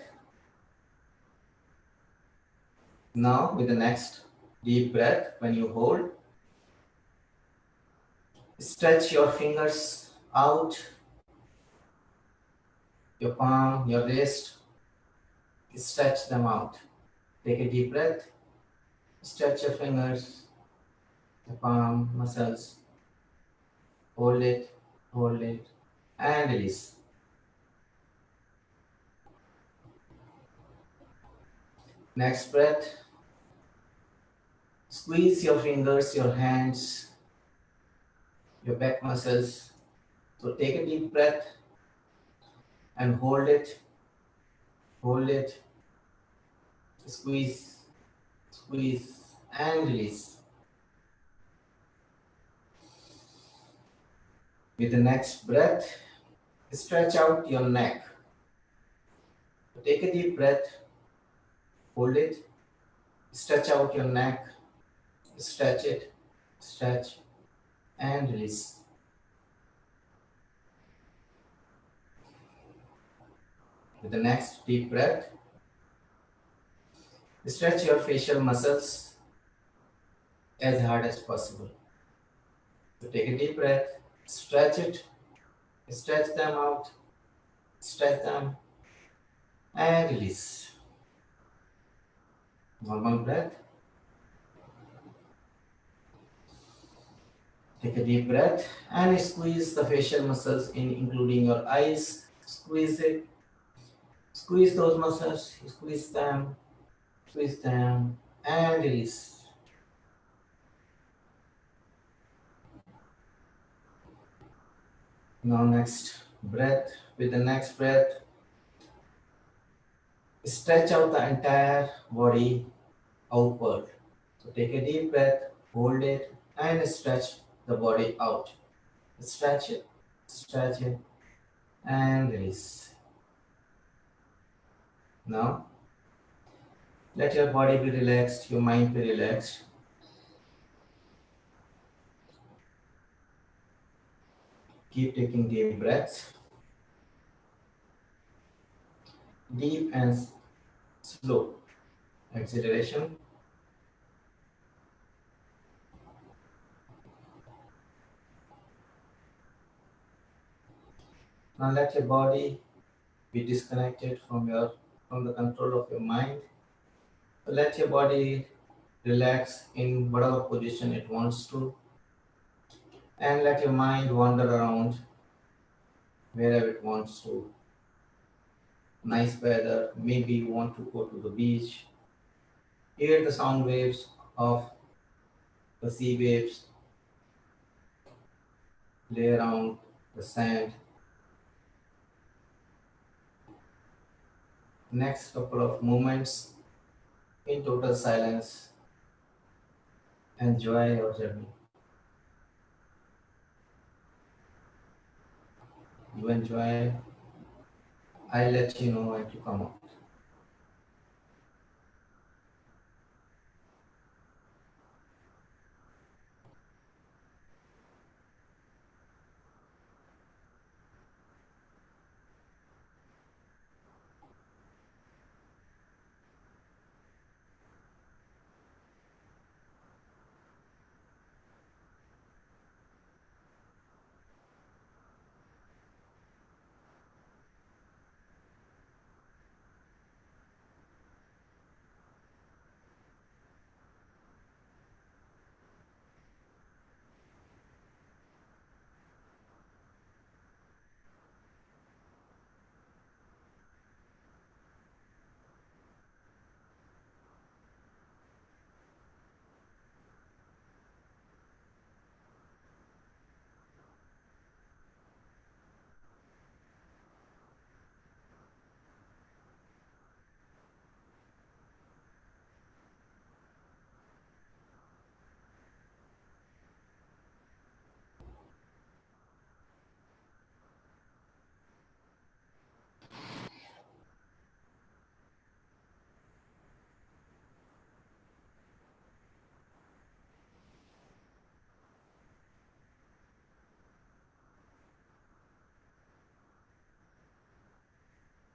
Speaker 3: Now with the next deep breath, when you hold, stretch your fingers out, your palm, your wrist, stretch them out. Take a deep breath, stretch your fingers, the palm, muscles, hold it, and release. Next breath, squeeze your fingers, your hands, your back muscles. So take a deep breath and hold it, squeeze, squeeze, and release. With the next breath, stretch out your neck. Take a deep breath, hold it, stretch out your neck, stretch it, stretch, and release. With the next deep breath, stretch your facial muscles as hard as possible. So take a deep breath, stretch it, stretch them out, stretch them, and release. Normal breath. Take a deep breath and squeeze the facial muscles in, including your eyes. Squeeze it. Squeeze those muscles, squeeze them, and release. Now next breath, with the next breath, stretch out the entire body outward. So take a deep breath, hold it, and stretch the body out. Stretch it, and release. Now, let your body be relaxed, your mind be relaxed. Keep taking deep breaths. Deep and slow exhalation. Now let your body be disconnected from the control of your mind. So let your body relax in whatever position it wants to, and let your mind wander around wherever it wants to. Nice weather, maybe you want to go to the beach, hear the sound waves of the sea waves play around the sand. Next couple of moments in total silence, enjoy your journey. You enjoy, I'll let you know when to come out.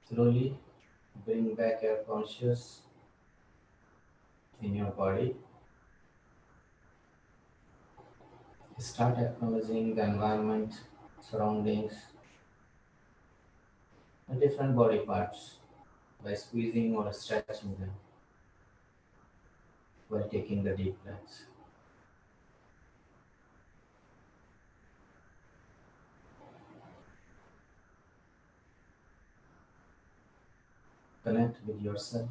Speaker 3: Slowly bring back your conscious in your body. Start acknowledging the environment, surroundings, the different body parts by squeezing or stretching them while taking the deep breaths. Connect with yourself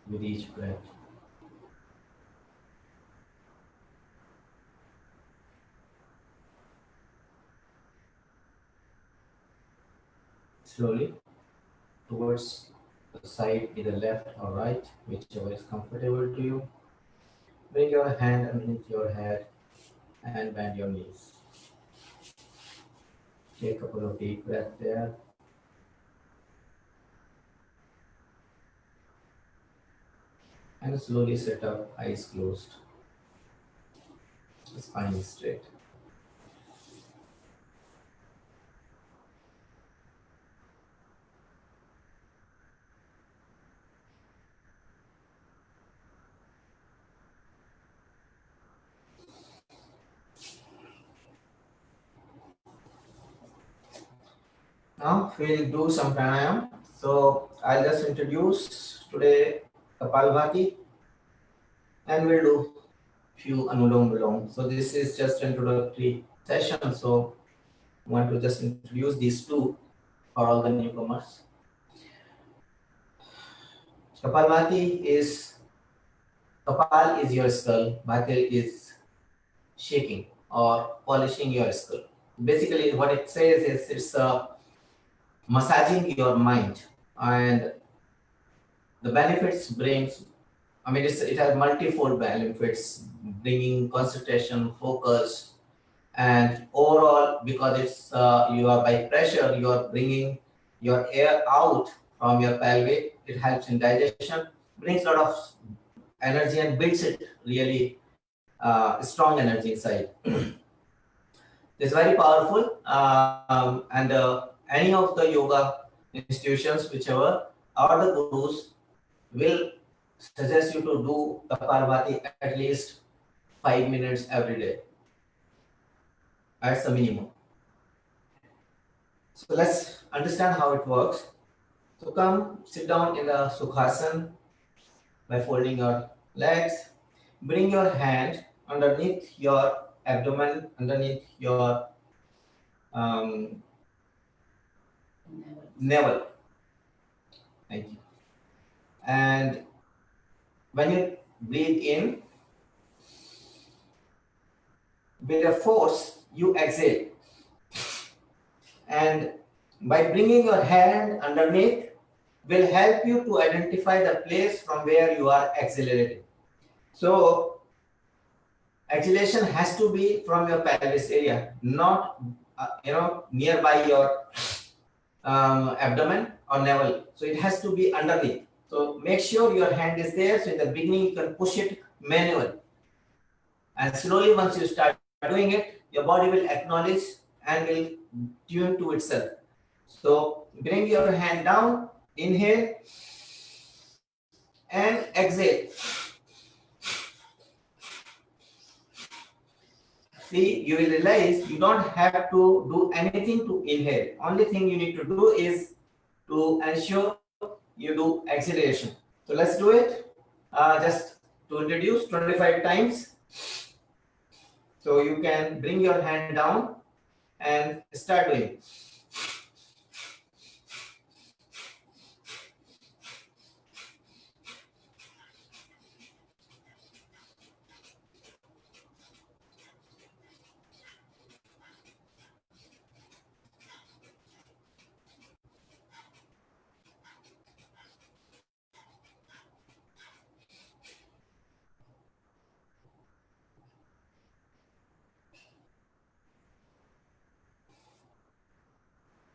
Speaker 3: with each breath. Slowly towards the side, either left or right, whichever is comfortable to you. Bring your hand underneath your head and bend your knees. Take a couple of deep breaths there. And slowly sit up, eyes closed, spine straight. Now we'll do some pranayam. So I'll just introduce today Kapalbhati, and we'll do few Anulom Vilom. So this is just introductory session. So I want to just introduce these two for all the newcomers. Kapalbhati is, Kapal is your skull, Bhati is shaking or polishing your skull. Basically what it says is it's massaging your mind, and the benefits brings, I mean, it has multifold benefits, bringing concentration, focus, and overall, because it's you are by pressure, you are bringing your air out from your pelvic. It helps in digestion, brings a lot of energy, and builds it really strong energy inside. It's very powerful, and any of the yoga institutions, whichever, or the gurus will suggest you to do Kapalbhati at least 5 minutes every day. That's the minimum. So let's understand how it works. So come sit down in the Sukhasana by folding your legs. Bring your hand underneath your abdomen, underneath your navel. Thank you. And when you breathe in, with a force, you exhale. And by bringing your hand underneath, will help you to identify the place from where you are accelerating. So, exhalation has to be from your pelvis area, not nearby your abdomen or navel. So it has to be underneath. So make sure your hand is there. So in the beginning, you can push it manually. And slowly, once you start doing it, your body will acknowledge and will tune to itself. So bring your hand down, inhale, and exhale. See, you will realize you don't have to do anything to inhale. Only thing you need to do is to ensure you do acceleration. So let's do it. Just to introduce 25 times. So you can bring your hand down and start doing.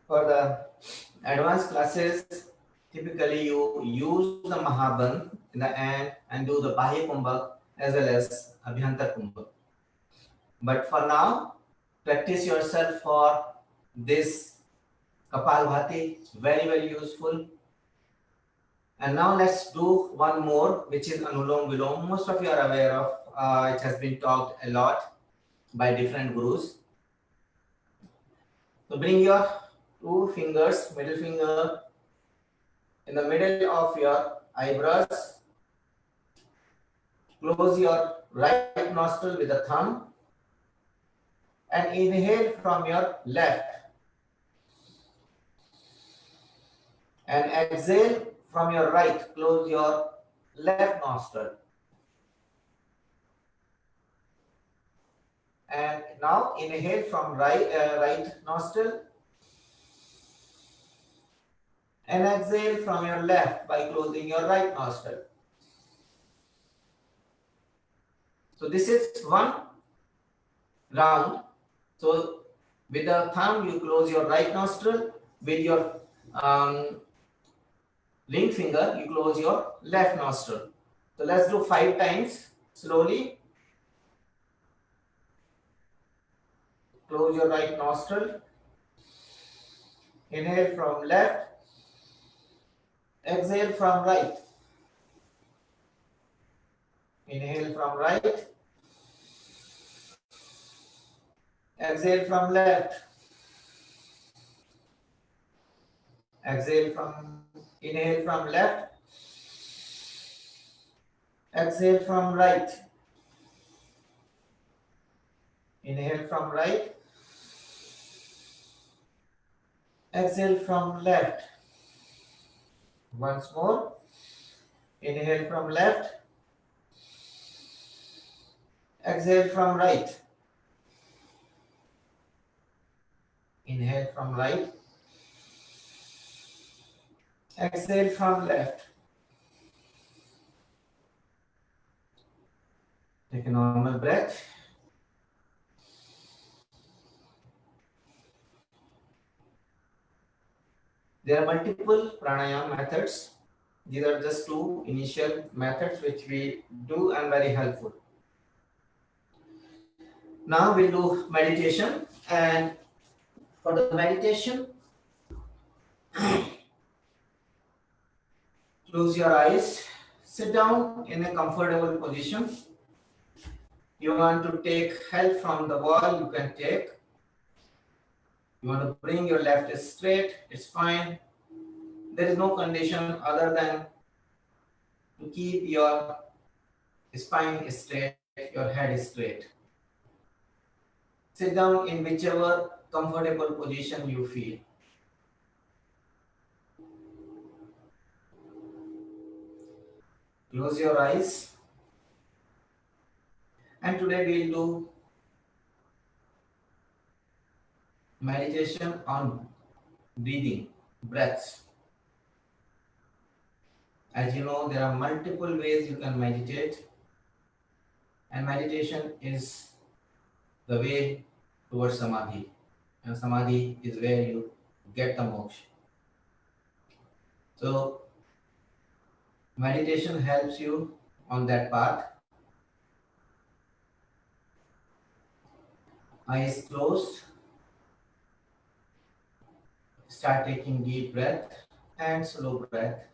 Speaker 3: For the advanced classes, typically you use the Mahabandh in the end and do the Bahya Kumbhak as well as Abhyantar Kumbhak. But for now, practice yourself for this Kapalbhati, very, very useful. And now let's do one more, which is Anulom Vilom. Most of you are aware of, it has been talked a lot by different gurus. So bring your two fingers, middle finger in the middle of your eyebrows. Close your right nostril with the thumb and inhale from your left. And exhale from your right. Close your left nostril. And now inhale from right nostril. And exhale from your left by closing your right nostril. So this is one round. So with the thumb, you close your right nostril. With your ring finger, you close your left nostril. So let's do 5 times slowly. Close your right nostril. Inhale from left. Exhale from right. Inhale from right. Exhale from left. Inhale from left. Exhale from right. Inhale from right. Exhale from left. Once more. Inhale from left. Exhale from right. Inhale from right. Exhale from left. Take a normal breath. There are multiple pranayama methods. These are just 2 initial methods which we do and very helpful. Now we'll do meditation, and for the meditation, close your eyes, sit down in a comfortable position. You want to take help from the wall, you can take. You want to bring your left straight, it's fine. There is no condition other than to keep your spine straight, your head straight. Sit down in whichever comfortable position you feel. Close your eyes. And today we'll do meditation on breathing, breaths. As you know, there are multiple ways you can meditate, and meditation is the way towards samadhi. And samadhi is where you get the moksha. So, meditation helps you on that path. Eyes closed. Start taking deep breath and slow breath.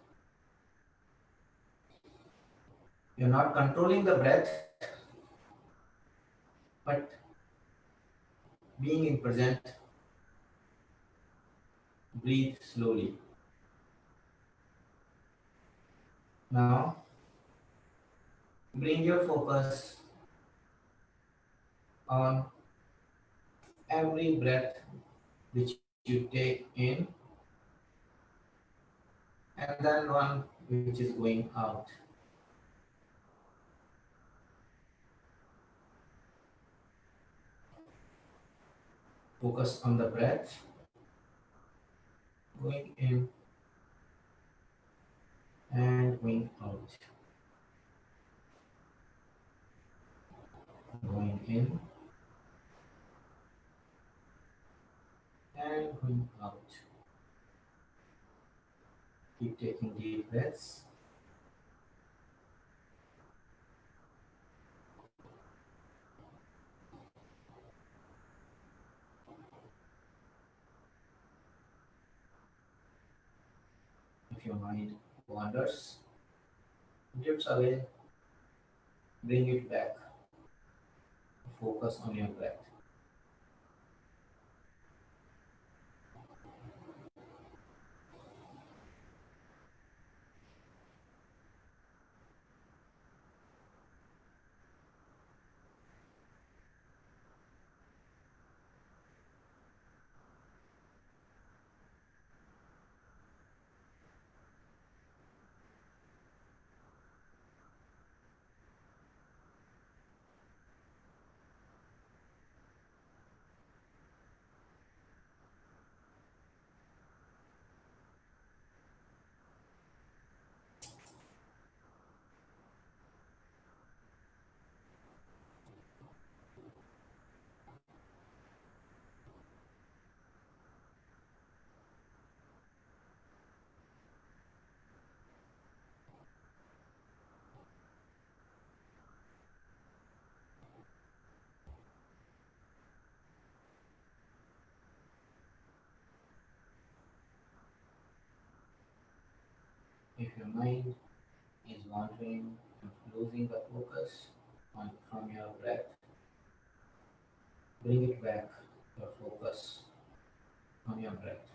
Speaker 3: You're not controlling the breath, but being in present, breathe slowly. Now, bring your focus on every breath which you take in and then one which is going out. Focus on the breath going in and going out. Going in and going out. Keep taking deep breaths. If your mind wanders, drifts away, bring it back. Focus on your breath. If your mind is wandering and losing the focus from your breath, bring it back, your focus on your breath.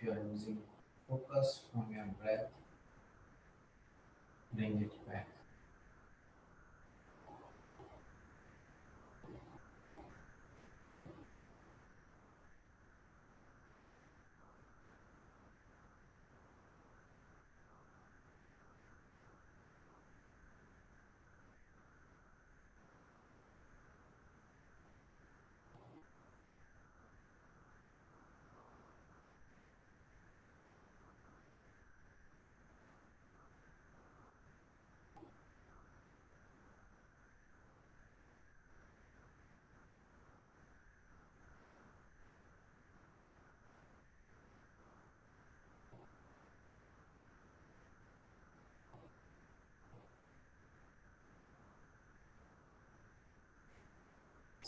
Speaker 3: If you are losing focus from your breath, bring it back.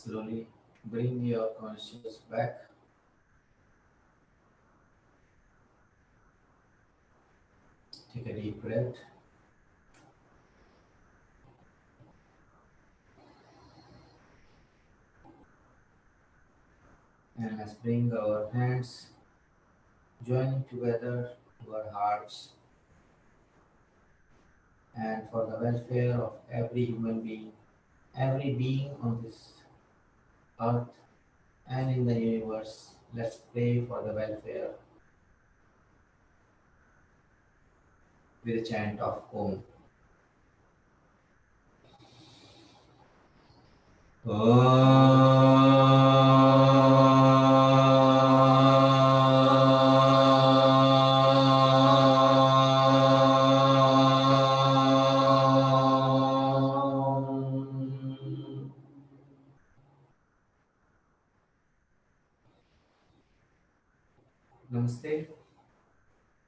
Speaker 3: Slowly bring your conscious back. Take a deep breath. And let's bring our hands joining together to our hearts, and for the welfare of every human being, every being on this earth and in the universe, let's pray for the welfare with a chant of Om. Namaste.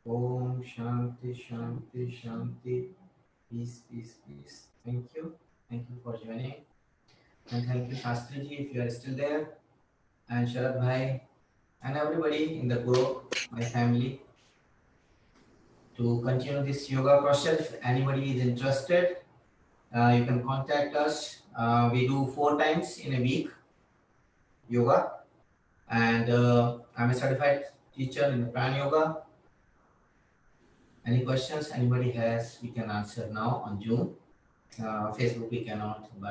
Speaker 3: Om Shanti Shanti Shanti. Peace, peace, peace. Thank you. Thank you for joining. And thank you, Shastri ji, if you are still there. And Sharad Bhai. And everybody in the group, my family. To continue this yoga process, if anybody is interested, you can contact us. We do 4 times in a week yoga. And I'm a certified teacher in Pran Yoga. Any questions anybody has, we can answer now on Zoom. Facebook we cannot, but